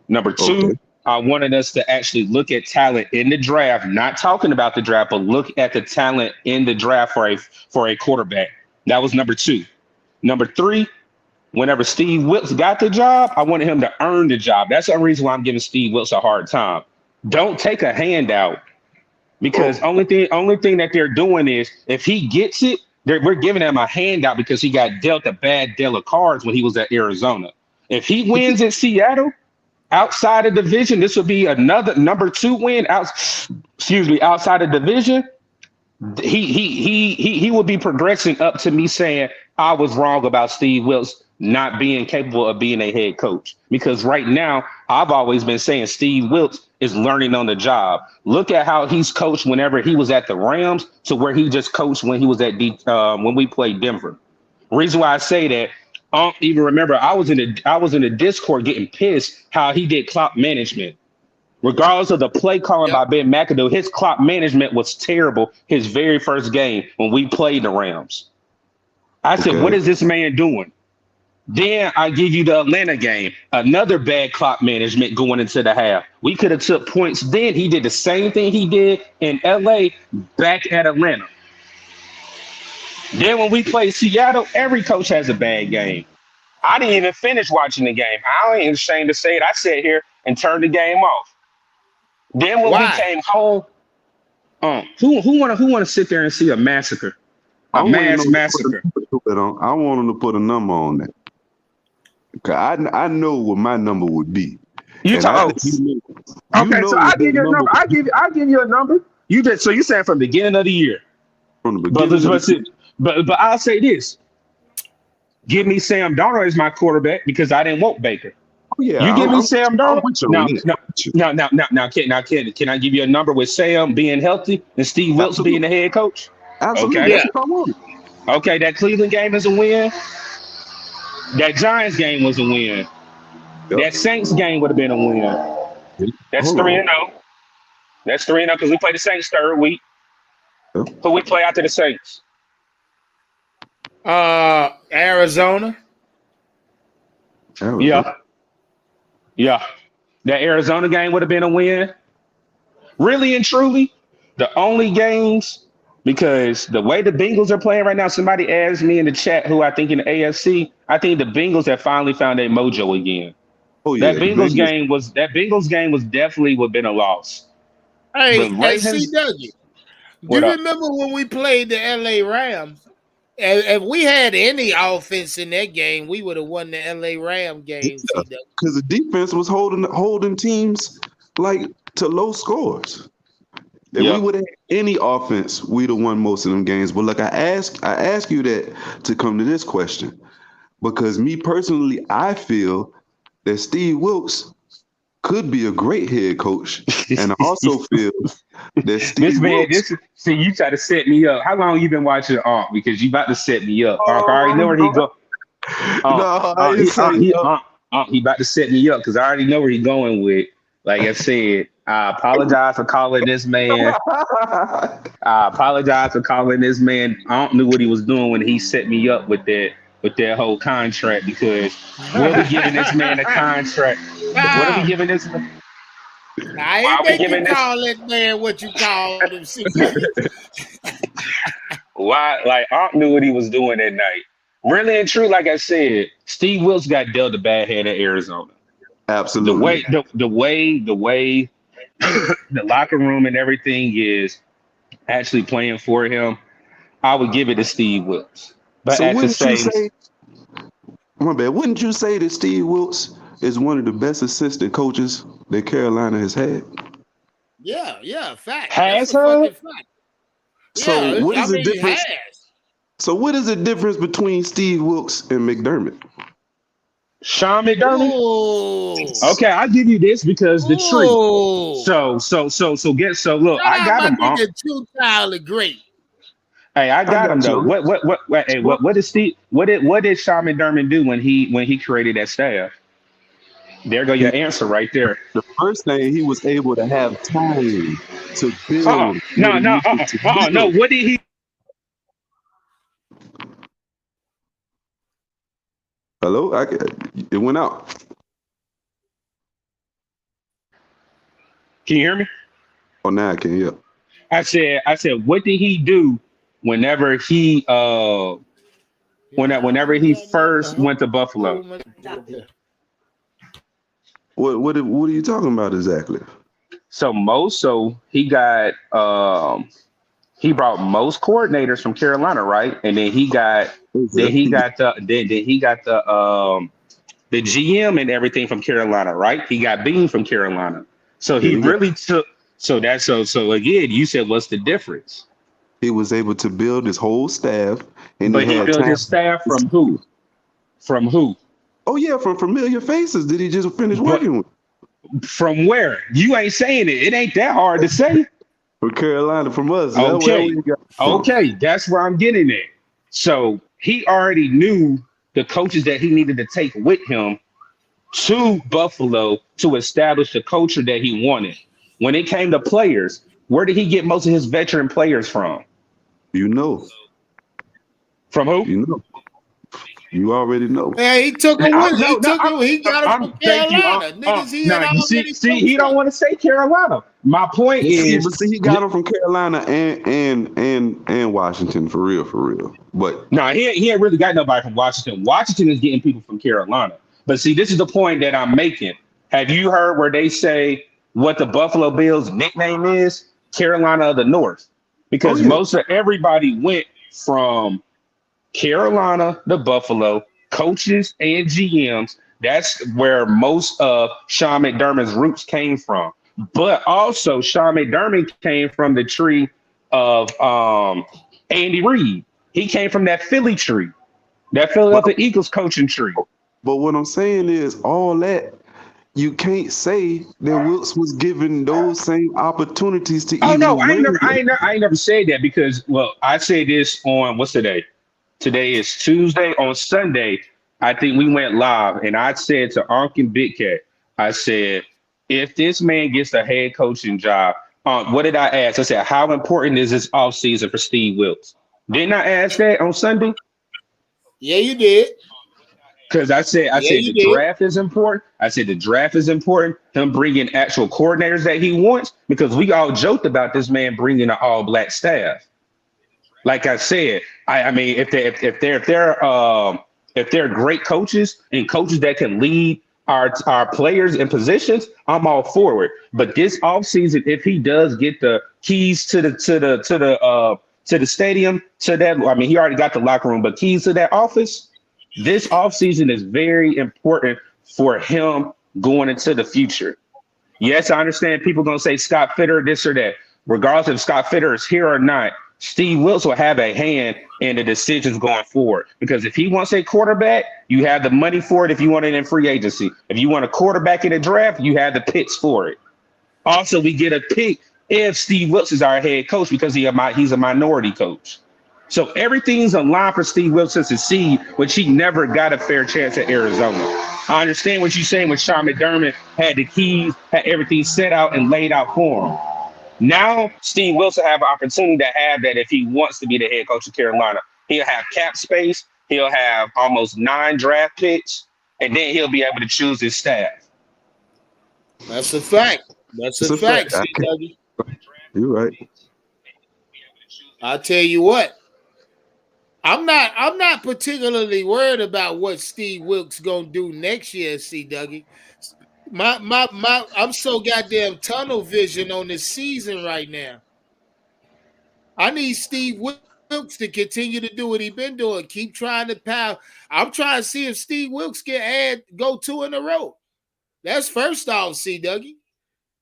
Number two, I wanted us to actually look at talent in the draft, not talking about the draft, but look at the talent in the draft for a quarterback. That was number two. Number three, whenever Steve Wilkes got the job, I wanted him to earn the job. That's the reason why I'm giving Steve Wilkes a hard time. Don't take a handout because only thing that they're doing is if he gets it, we're giving him a handout because he got dealt a bad deal of cards when he was at Arizona. If he wins at Seattle, outside of division, this would be another number 2 win. Outside of division, he will be progressing up to me saying I was wrong about Steve Wilkes not being capable of being a head coach. Because right now, I've always been saying Steve Wilkes is learning on the job. Look at how he's coached whenever he was at the Rams to where he just coached when he was at when we played Denver. Reason why I say that, I don't even remember. I was in the Discord getting pissed how he did clock management. Regardless of the play calling by Ben McAdoo, his clock management was terrible his very first game when we played the Rams. I said, what is this man doing? Then I give you the Atlanta game, another bad clock management going into the half. We could have took points then. He did the same thing he did in LA back at Atlanta. Then when we played Seattle, every coach has a bad game. I didn't even finish watching the game. I ain't ashamed to say it. I sat here and turned the game off. Then when we came home, who want to sit there and see a massacre? A mass massacre. I want him to put a number on that. I know what my number would be. You And I talk. think you Okay, know so what I give that you a number number. I give you a number. You just so you saying from the beginning of the year, from the but beginning of the season. but I'll say this: give me Sam Darnold as my quarterback because I didn't want Baker. Oh yeah, You give me Sam I'm Darnold with you on now. that. Now, can I give you a number with Sam being healthy and Steve Wilkes being the Absolutely. head coach? Absolutely. Okay, Yeah. That's what I wanted. okay. That Cleveland game is a win. That Giants game was a win. Yep. That Saints game would have been a win. That's Hold three on. and zero. That's 3-0 because we play the Saints third week. Yep. Who we play after the Saints? Arizona. Yeah, yeah. That Arizona game would have been a win. Really and truly, the only games because the way the Bengals are playing right now. Somebody asked me in the chat who I think in the AFC. I think the Bengals have finally found their mojo again. Oh yeah, the Bengals. That Bengals game was definitely would have been a loss. The Hey, Ravens. CW. Do What you up? remember when we played the LA Rams? If we had any offense in that game, we would have won the LA Ram game, CW. Because the defense was holding teams like to low scores. If we Yep. would have had any offense, we'd have won most of them games. But look, I ask you that to come to this question. Because me personally, I feel that Steve Wilkes could be a great head coach. And I also feel that Steve This man, Wilkes. see, you try to set me up. How long you been watching Ark? Because you about to set me up. Ark, I already know where he go. No, I ain't saying He about to set me up because I already know where he going with. Like I said, I apologize for calling this man. I apologize for calling this man. I don't know what he was doing when he set me up with that whole contract because we'll be giving this man a contract. What are we giving this? I Why ain't are we make you giving this? call that man what you called him, CW. Why? Like Aunt knew what he was doing that night. Really and true, like I said, Steve Wilkes got dealt a bad hand at Arizona. The Absolutely. way, the way, the locker room and everything is actually playing for him. I would give it to Steve Wilkes, but So at the wouldn't you same, say, my bad, wouldn't you say that Steve Wilkes is one of the best assistant coaches that Carolina has had? Yeah, fact. has That's a her. fucking fact. So Yeah, what I is the mean, he difference? has. So what is the difference between Steve Wilkes and McDermott? Sean McDermott. Ooh. Okay, I'll give you this because the tree. Ooh. So look, Shout I out got my him on. nigga Two Tyler Great. Hey, I I got him got though. you. What did Steve? What did Sean McDermott do when he created that staff? There go your He, answer right there. the first thing he was able to have time to Uh-uh. build what No, he no, needed to no. build. What did he? Hello, it went out. Can you hear me? Oh, now I can. Yeah. I said, what did he do whenever he whenever he first went to Buffalo? What are you talking about exactly? So he brought most coordinators from Carolina, right? And then he got the GM and everything from Carolina, right? He got Bean from Carolina. So he Yeah, really took so again, you said what's the difference? he was able to build his whole staff, and But he he had built time. his staff from who? From who? Oh yeah, from familiar faces that he just finished But working with. from where? You ain't saying it. It ain't that hard to say. For Carolina, from us. That's where Okay. we got from. Okay. That's where I'm getting at. So he already knew the coaches that he needed to take with him to Buffalo to establish the culture that he wanted. When it came to players, where did he get most of his veteran players from? You know. From who? You know. You already know. Man, he took him with him. He got him from Thank you. Carolina. Niggas, he had Now you already see, he don't want to say Carolina. My point is, But see, he got him from Carolina and Washington for real. But no, he ain't really got nobody from Washington. Washington is getting people from Carolina. But see, this is the point that I'm making. Have you heard where they say what the Buffalo Bills nickname is? Carolina of the North. Because most of everybody went from Carolina to Buffalo, coaches and GMs. That's where most of Sean McDermott's roots came from. But also, Sean McDermott came from the tree of Andy Reid. He came from that Philly tree, that But Philadelphia Eagles coaching tree. what I'm saying is all that you can't say that Wilkes was given those same opportunities to Oh no, even win. I ain't never said that because well, I said this on what's today? Today is Tuesday. On Sunday, I think we went live, and I said to Unc and Big Cat, I said, if this man gets a head coaching job, what did I ask? I said, how important is this offseason for Steve Wilkes? Didn't I ask that on Sunday? Yeah, you did. Because I Yeah, said you the did. draft is important. I said the draft is important. Him bringing actual coordinators that he wants, because we all joked about this man bringing an all black staff. Like I said, I mean, if they're great coaches and coaches that can lead our players in positions, I'm all for it. But this offseason, if he does get the keys to the stadium, to that, I mean, he already got the locker room, but keys to that office, this offseason is very important for him going into the future. Yes, I understand people gonna say Scott Fitter, this or that. Regardless if Scott Fitter is here or not, Steve Wilkes will have a hand in the decisions going forward. Because if he wants a quarterback, you have the money for it if you want it in free agency. If you want a quarterback in the draft, you have the picks for it. Also, we get a pick if Steve Wilkes is our head coach because he's a minority coach. So everything's aligned for Steve Wilkes to succeed, which he never got a fair chance at Arizona. I understand what you're saying when Sean McDermott had the keys, had everything set out and laid out for him. Now, Steve Wilson have an opportunity to have that if he wants to be the head coach of Carolina. He'll have cap space. He'll have almost 9 draft picks, and then he'll be able to choose his staff. That's a fact. That's It's a a fact. fact, CW. You're right. I'll tell you what. I'm not particularly worried about what Steve Wilkes gonna do next year, C Dougie. My I'm so goddamn tunnel vision on this season right now. I need Steve Wilkes to continue to do what he been doing. Keep trying to pound. I'm trying to see if Steve Wilkes can go 2 in a row. That's first off, C Dougie.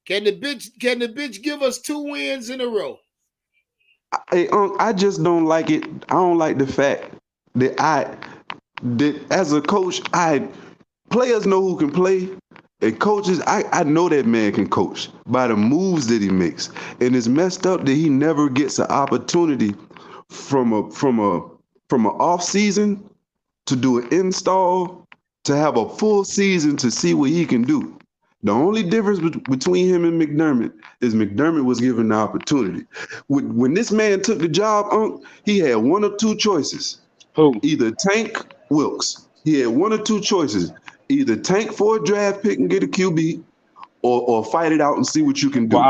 Can the bitch give us 2 wins in a row? I just don't like it. I don't like the fact that as a coach, players know who can play, and coaches, I know that man can coach by the moves that he makes, and it's messed up that he never gets an opportunity from a off season to do an install, to have a full season to see what he can do. The only difference between him and McDermott is McDermott was given the opportunity. When this man took the job, he had 1 or 2 choices. Who? Either tank Wilkes. He had 1 or 2 choices. Either tank for a draft pick and get a QB, or fight it out and see what you can do. Well,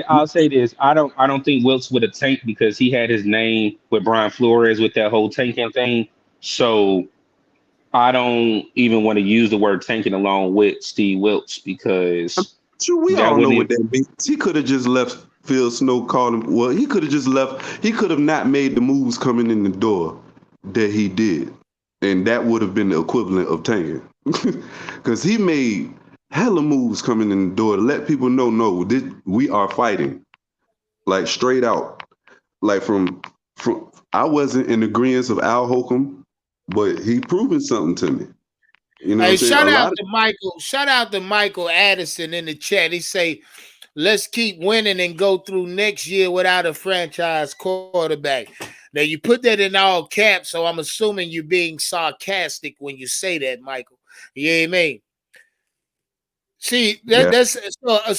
I'll say this. I don't think Wilkes would have tanked because he had his name with Brian Flores with that whole tanking thing. So I don't even want to use the word tanking along with Steve Wilkes because Sure, we that all know wouldn't what that means. He could have just left Phil Snow calling. Well, he could have just left. He could have not made the moves coming in the door that he did, and that would have been the equivalent of tanking. Because he made hella moves coming in the door to let people know, no, we are fighting, like straight out. Like from I wasn't in agreement of Al Holcomb, but he proven something to me. You know what Hey, I'm saying? shout out to Michael. Shout out to Michael Addison in the chat. He say, let's keep winning and go through next year without a franchise quarterback. Now you put that in all caps, so I'm assuming you're being sarcastic when you say that, Michael. You know what I mean? See, that's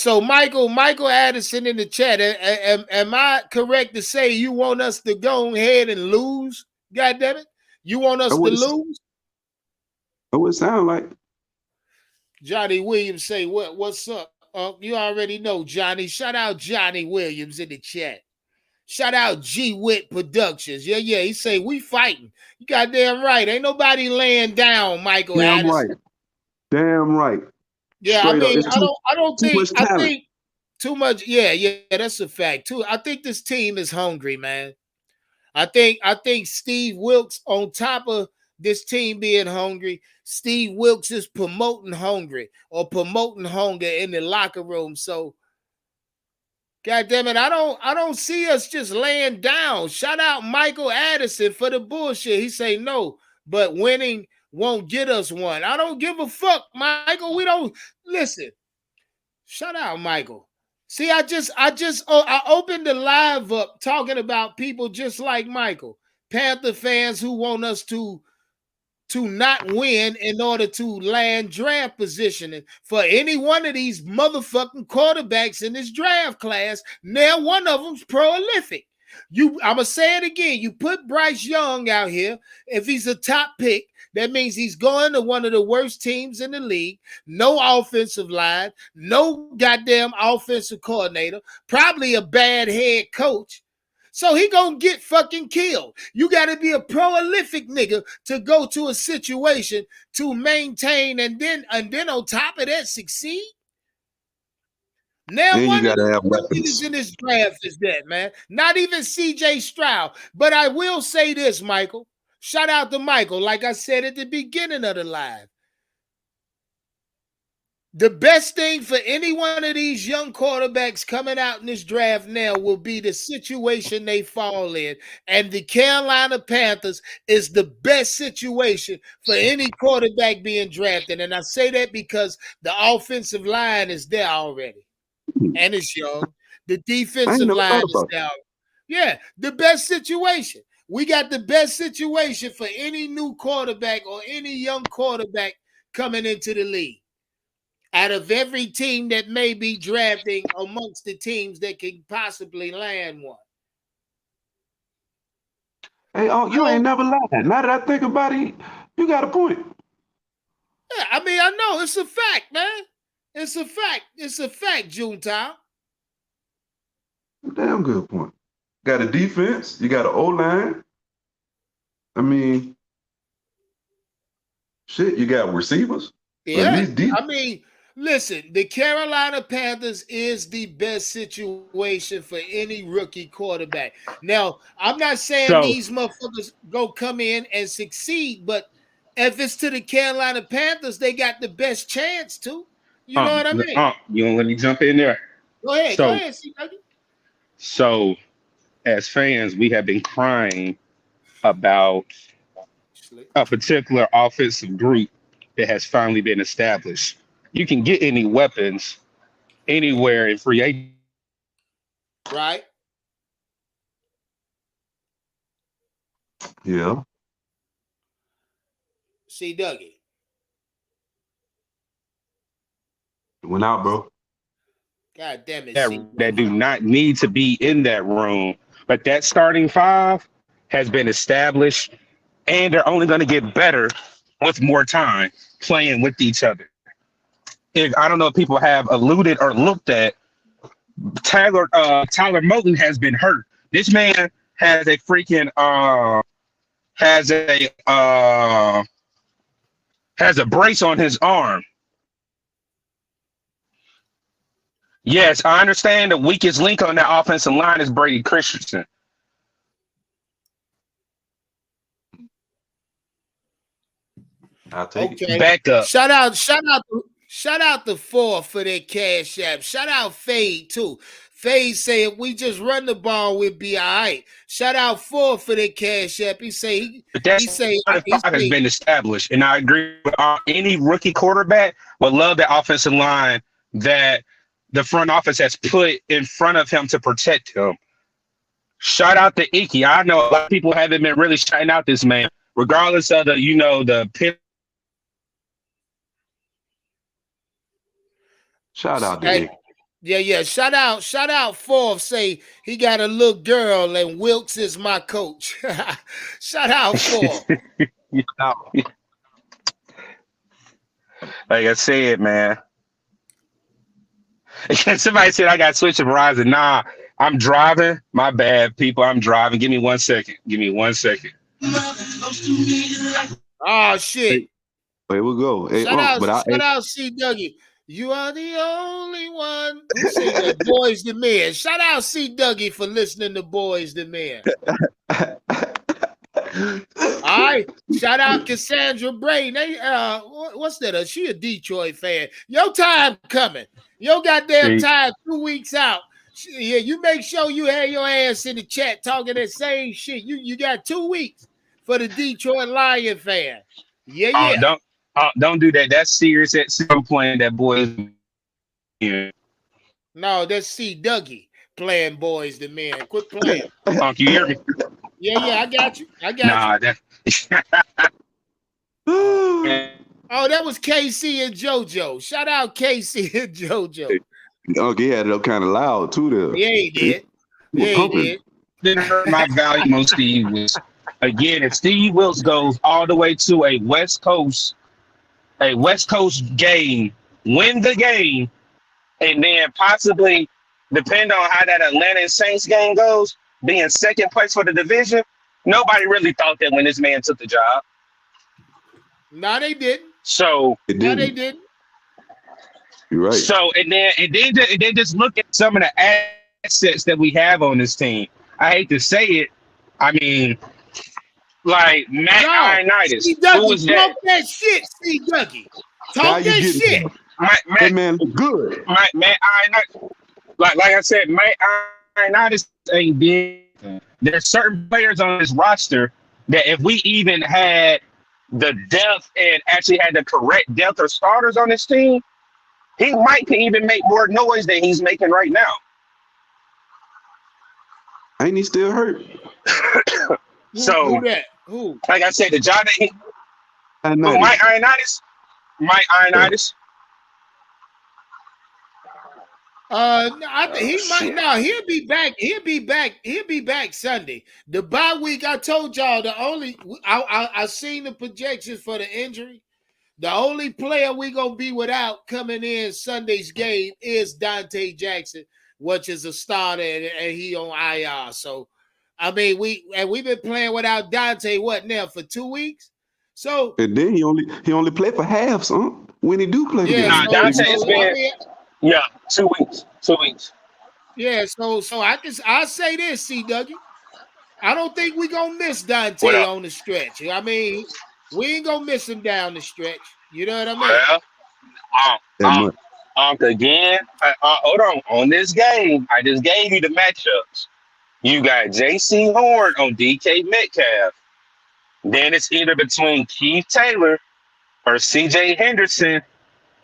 so Michael Addison in the chat. Am I correct to say you want us to go ahead and lose? God damn it. You want us to lose? What would it sound like? Johnny Williams say, what's up? You already know, Johnny. Shout out Johnny Williams in the chat. Shout out G Wit Productions. Yeah. He say, we fighting. You goddamn right. Ain't nobody laying down, Michael Damn Addison. right. Damn right. Yeah, Straight I mean, up. I don't too think much talent. I think too much. Yeah, that's a fact too. I think this team is hungry, man. I think Steve Wilkes, on top of this team being hungry. Steve Wilkes is promoting hungry or promoting hunger in the locker room. So, God damn it, I don't see us just laying down. Shout out Michael Addison for the bullshit. He say no, but winning won't get us one. I don't give a fuck, Michael. We don't listen. Shout out, Michael. See, I opened the live up talking about people just like Michael, Panther fans who want us to not win in order to land draft positioning for any one of these motherfucking quarterbacks in this draft class. Now one of them's prolific. I'm gonna say it again. You put Bryce Young out here. If he's a top pick, that means he's going to one of the worst teams in the league. No offensive line, no goddamn offensive coordinator, probably a bad head coach. So he gonna get fucking killed. You gotta be a prolific nigga to go to a situation to maintain and then on top of that succeed. Now then one you of gotta have the weapons. niggas in this draft is that, man. Not even CJ Stroud. But I will say this, Michael. Shout out to Michael, like I said at the beginning of the live. The best thing for any one of these young quarterbacks coming out in this draft now will be the situation they fall in. And the Carolina Panthers is the best situation for any quarterback being drafted. And I say that because the offensive line is there already. And it's young. The defensive line is there. Yeah, the best situation. We got the best situation for any new quarterback or any young quarterback coming into the league. Out of every team that may be drafting amongst the teams that can possibly land one. Hey, you ain't never lied. Now that I think about it, you got a point. Yeah, I mean, I know it's a fact, man. It's a fact. It's a fact, Junetime. Damn good point. Got a defense. You got an O-line. I mean, shit, you got receivers. Yeah, I mean, listen, the Carolina Panthers is the best situation for any rookie quarterback. Now, I'm not saying these motherfuckers go come in and succeed, but if it's to the Carolina Panthers, they got the best chance to. You know what I mean? You don't let me jump in there. Go ahead, C-Dougie. So, as fans, we have been crying about a particular offensive group that has finally been established. You can get any weapons anywhere in free agency. Right. Yeah. See, Dougie. Went out, bro. God damn it. That do not need to be in that room. But that starting five has been established, and they're only going to get better with more time playing with each other. I don't know if people have alluded or looked at Tyler Moton has been hurt. This man has a freaking has a brace on his arm. Yes, I understand the weakest link on that offensive line is Brady Christensen. I'll take it. Back up. Shout out to Four for their cash app. Shout out Fade too. Fade say if we just run the ball, we'll be all right. Shout out Four for their cash app. He say has been established, and I agree with any rookie quarterback would love the offensive line that the front office has put in front of him to protect him. Shout out to Icky. I know a lot of people haven't been really shouting out this man, regardless of the pin. Shout out to Icky. Yeah. Shout out Fourth. Say he got a little girl and Wilkes is my coach. Shout out Fourth. Like I said, man. Somebody said I got to switch to Verizon. Nah, I'm driving. My bad, people. I'm driving. Give me 1 second. Oh, shit. Here we go. Hey, shout out C. Dougie. You are the only one who sing that Boys to Men. Shout out C. Dougie for listening to Boys to Men. All wife. Shout out Cassandra Bray. They what's that? She a Detroit fan. Your time coming. Your goddamn time 2 weeks out. Yeah, you make sure you have your ass in the chat talking that same shit. You got 2 weeks for the Detroit Lion fan. Yeah. Don't do that. That's serious at some point. That boy is. No, that's C. Dougie playing Boys the Men. Quit playing. Can you hear me? Yeah, I got you. Oh, that was KC and JoJo. Shout out KC and JoJo. He had it up kind of loud too there. Yeah, he did. He did. Didn't hurt my value on Steve Wilkes. Again, if Steve Wilkes goes all the way to a West Coast game, win the game, and then possibly, depend on how that Atlanta Saints game goes, be in second place for the division, nobody really thought that when this man took the job. No, they didn't. So they didn't. You're right. So and then just look at some of the assets that we have on this team. I hate to say it. I mean, like Matt Ioannidis. Who was that? Talk that shit, C. Dougie. Talk that shit. That man good. Matt Ioannidis. Like I said, Matt Ioannidis ain't big. There's certain players on this roster that if we even had the depth and actually had the correct depth or starters on this team, he might even make more noise than he's making right now. Ain't he still hurt? So, who that? Who? Like I said, the job that Mike Ioannidis. He might now. He'll be back. He'll be back Sunday. The bye week. I told y'all I seen the projections for the injury. The only player we gonna be without coming in Sunday's game is Dante Jackson, which is a starter, and he on IR. So, I mean, we've been playing without Dante for 2 weeks. So and then he only played for halves, huh? When he do play, Dante has been 2 weeks. 2 weeks. Yeah, so I'll say this, C. Dougie. I don't think we gonna miss Dante on the stretch. I mean, we ain't gonna miss him down the stretch. You know what I mean? Again, hold on this game. I just gave you the matchups. You got J.C. Horn on DK Metcalf. Then it's either between Keith Taylor or C.J. Henderson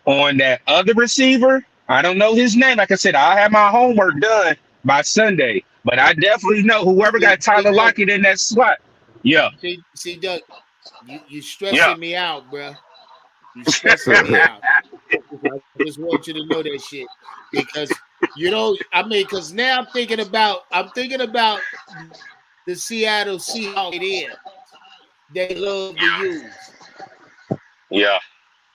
on that other receiver. I don't know his name. Like I said, I'll have my homework done by Sunday. But I definitely know whoever got Tyler Lockett in that slot. Yeah. See, Doug, you stressing me out, bro. You stressing me out. I just want you to know that shit. Because, because now I'm thinking about the Seattle Seahawks they love to use. Yeah.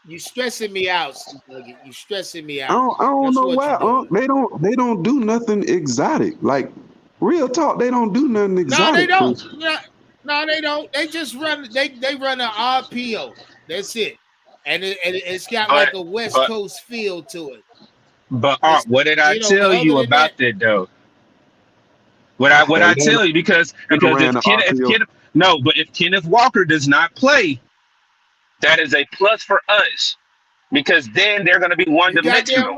You stressing me out. You stressing me out. I don't know why. They don't do nothing exotic. Like real talk, they don't do nothing exotic. No, they don't. No, they don't. They just run. They run an RPO. That's it. And it's got like a West Coast feel to it. But what did I tell you about that though? What I tell you because if Kenneth Walker does not play, that is a plus for us because then they're going to be one-dimensional.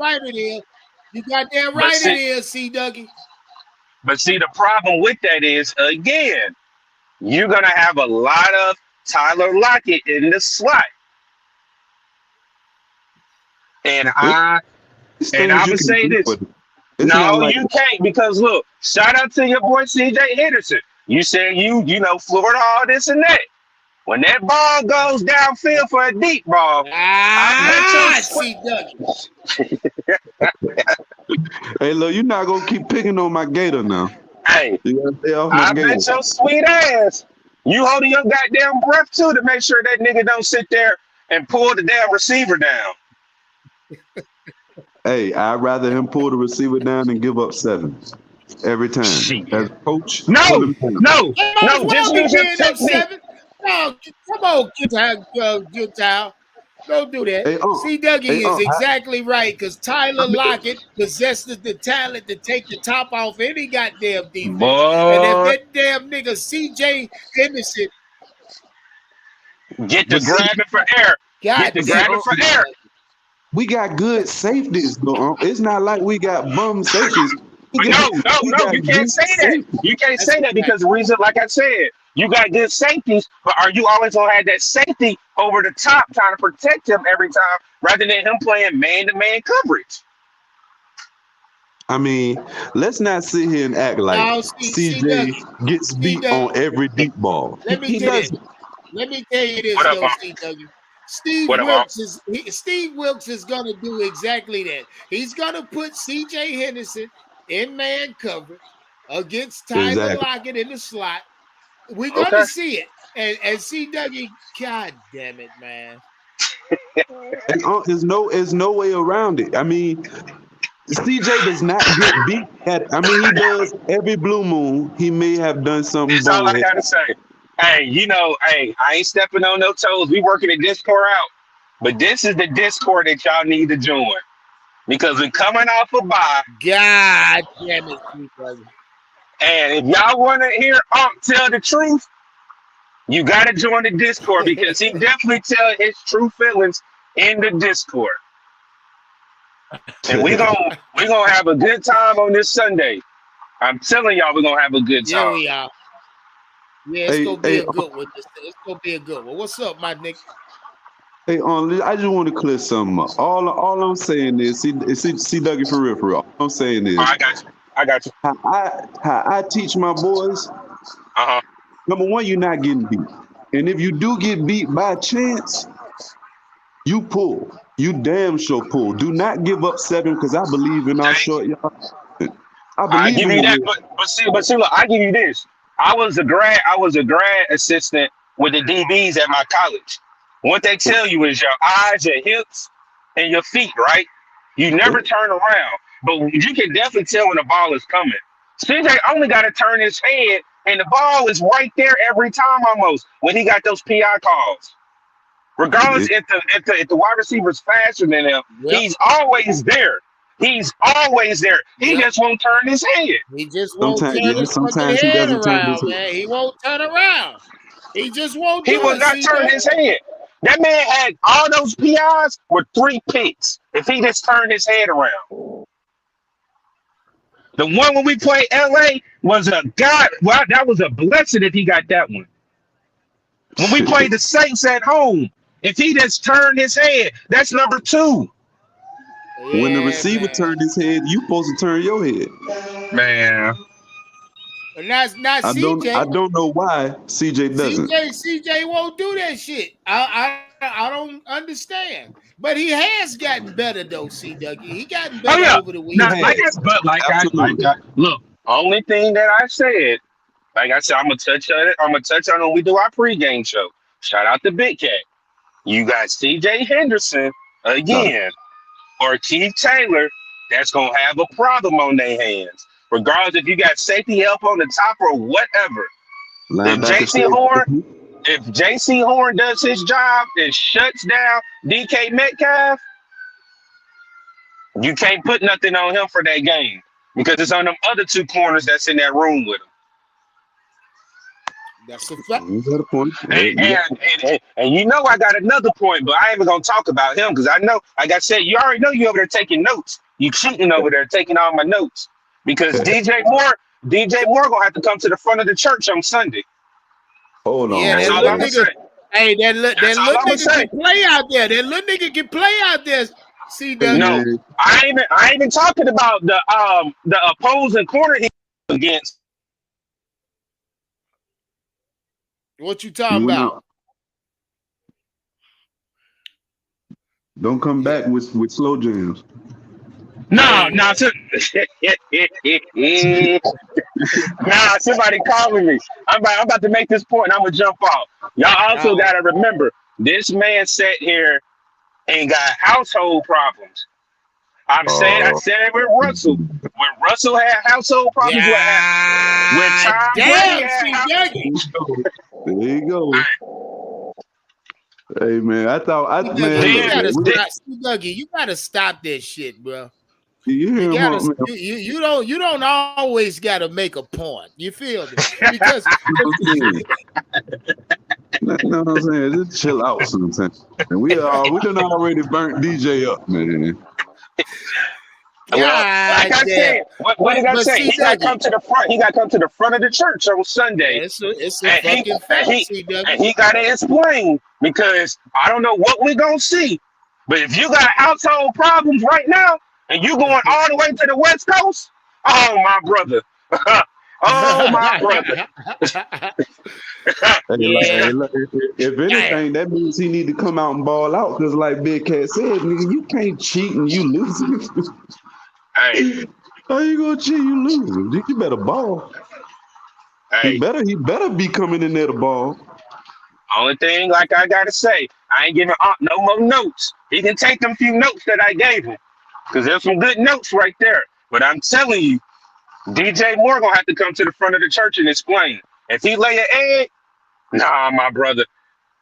You got that right it is, C. Dougie. But see, the problem with that is, again, you're going to have a lot of Tyler Lockett in the slot. And I would say this. No, you can't because, look, shout out to your boy C.J. Henderson. You said you Florida, all this and that. When that ball goes downfield for a deep ball, I see Dougie. Hey, look, you're not gonna keep picking on my gator now. Hey, I bet your sweet ass. You holding your goddamn breath too to make sure that nigga don't sit there and pull the damn receiver down. Hey, I'd rather him pull the receiver down and give up 7 every time. As a coach, no. Just use your technique. No, come on, Gentile. Don't do that. See, Dougie is exactly right because Tyler Lockett possesses the talent to take the top off any goddamn defense. And if that damn nigga C.J. Henderson, Get the But see, grabbing for air. God Get the damn grabbing it. for air. we got good safeties, though. It's not like we got bum safeties. But We no, got you can't good say that. safeties. You can't That's say a that fact. because the reason, like I said, you got good safeties, but are you always gonna have that safety over the top trying to protect him every time rather than him playing man-to-man coverage? I mean, let's not sit here and act like Now, CJ gets see, beat Doug, on every deep ball. let me He tell you, doesn't. let me tell you What this up, though, Mom? CW. Steve What up, Mom? Wilkes is gonna do exactly that. He's gonna put CJ Henderson in man coverage against Tyler Exactly. Lockett in the slot. We're Okay. gonna see it. And CW, God damn it, man. And there's no way around it. I mean, CJ does not get beat he does every blue moon. He may have done something That's all I bonehead. gotta say. Hey, I ain't stepping on no toes. We working the Discord out. But this is the Discord that y'all need to join. Because we're coming off a bye. God damn it, CW. And if y'all want to hear tell the truth, you got to join the Discord because he definitely tell his true feelings in the Discord. And we're gonna have a good time on this Sunday. I'm telling y'all we're going to have a good Yeah, time. we are. Yeah, it's gonna be a good one. It's gonna be a good one. What's up, my nigga? Hey, I just want to clear something up. All I'm saying is, see Dougie for real, for real. All I'm saying is, I got you. how I teach my boys. Uh-huh. Number one, you're not getting beat, and if you do get beat by chance, you pull. You damn sure pull. Do not give up 7 because I believe in our short yard. I I believe give in you what that, but see, look, I give you this. I was a grad assistant with the DBs at my college. What they tell you is your eyes, your hips, and your feet, right? You never turn around, but you can definitely tell when the ball is coming. CJ only got to turn his head, and the ball is right there every time almost when he got those PI calls. Regardless if the wide receiver's faster than him, he's always there. He's always there. He just won't turn his head. He just won't turn his fucking he head doesn't turn around, his head. man. He won't turn around. He just won't do He will it. not turn his head. That man had all those PIs with 3 picks if he just turned his head around. The one when we played LA was that was a blessing if he got that one. When we played the Saints at home, if he just turned his head, that's number 2. Yeah, when the receiver turned his head, you supposed to turn your head. Man. But not CJ. I don't know why CJ doesn't. CJ won't do that shit. I don't understand. But he has gotten better though, CW. He gotten better over the week. Look, only thing that I said, like I said, I'm gonna touch on it. I'm gonna touch on it when we do our pregame show. Shout out to Big Cat. You got CJ Henderson again, or Keith Taylor, that's gonna have a problem on their hands. Regardless if you got safety help on the top or whatever. If JC Horn does his job and shuts down DK Metcalf, you can't put nothing on him for that game because it's on them other 2 corners that's in that room with him. That's a fact. And you know I got another point, but I ain't even gonna talk about him because I know, like I said, you already know you over there taking notes. You cheating over there taking all my notes because DJ Moore gonna have to come to the front of the church on Sunday. Hold on. Yeah, that's all I'm gonna say. Hey, that little nigga can play out there. That little nigga can play out there. CW. No, I ain't even talking about the opposing corner he against. What you talking about? Don't come back with slow jams. No. Somebody calling me. I'm about to make this point and I'm gonna jump off. Y'all also gotta remember, this man sat here and got household problems. I said it with Russell. When Russell had household problems, what happened? There you go. Hey man, you gotta stop that shit, bro. You don't always gotta make a point. You feel me? Because You know what I'm saying? Just chill out sometimes. And we done already burnt DJ up, man. Well, like I said, what did I say? He got to come to the front. He got to come to the front of the church on Sunday. It's a fucking fact. And he got to explain, because I don't know what we're going to see. But if you got household problems right now and you going all the way to the West Coast, oh, my brother. Oh, my brother. If anything, that means he need to come out and ball out, because like Big Cat said, nigga, you can't cheat and you losing. Hey. How you gonna cheat? You losing? You better ball. Hey. He better be coming in there to ball. Only thing, like I gotta say, I ain't giving no more notes. He can take them few notes that I gave him, because there's some good notes right there. But I'm telling you, DJ Moore gonna have to come to the front of the church and explain. If he lay an egg, nah, my brother.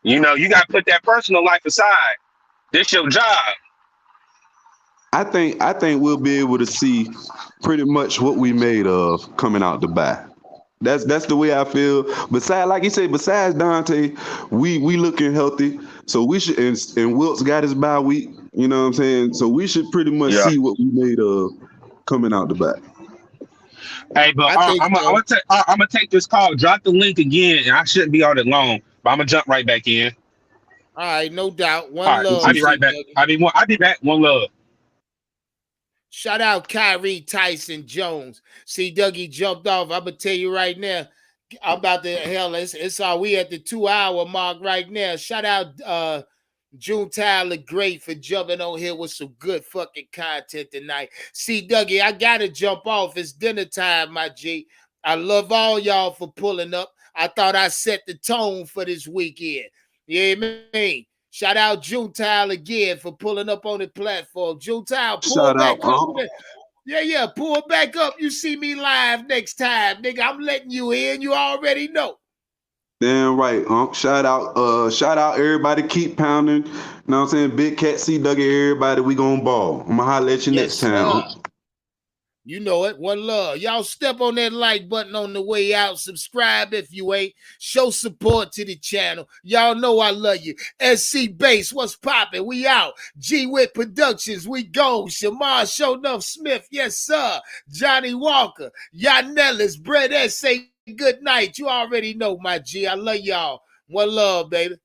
You know, you gotta put that personal life aside. This your job. I think we'll be able to see pretty much what we made of coming out the bye. That's the way I feel. Besides, like you said, besides Dante, we looking healthy. So we should, and Wilt's got his bye week. You know what I'm saying? So we should pretty much see what we made of coming out the bye. Hey, but I'm gonna take this call. Drop the link again, and I shouldn't be on it long, but I'm gonna jump right back in. All right, no doubt. One love. I'll be right back. I'll be back. One love. Shout out Kyrie Tyson Jones. See, Dougie jumped off. I'm gonna tell you right now about the hell. It's all we at the 2-hour mark right now. Shout out June Tyler Great for jumping on here with some good fucking content tonight. See, Dougie, I gotta jump off. It's dinner time, my G. I love all y'all for pulling up. I thought I set the tone for this weekend. You hear me? Shout out June Tyler again for pulling up on the platform. June Tyler, pull back up. Yeah, pull back up. You see me live next time, nigga. I'm letting you in. You already know. Damn right, shout out everybody, keep pounding. You know what I'm saying? Big Cat, C Dougie, everybody, we gonna ball. I'm gonna holler at you next time. You know it. One love. Y'all step on that like button on the way out. Subscribe if you ain't. Show support to the channel. Y'all know I love you. SC Bass, what's poppin'? We out. G-Wit Productions, we go. Shamar Shownuff Smith, yes sir. Johnny Walker, Yanellis, Brett S. Say good night. You already know, my G. I love y'all. One love, baby.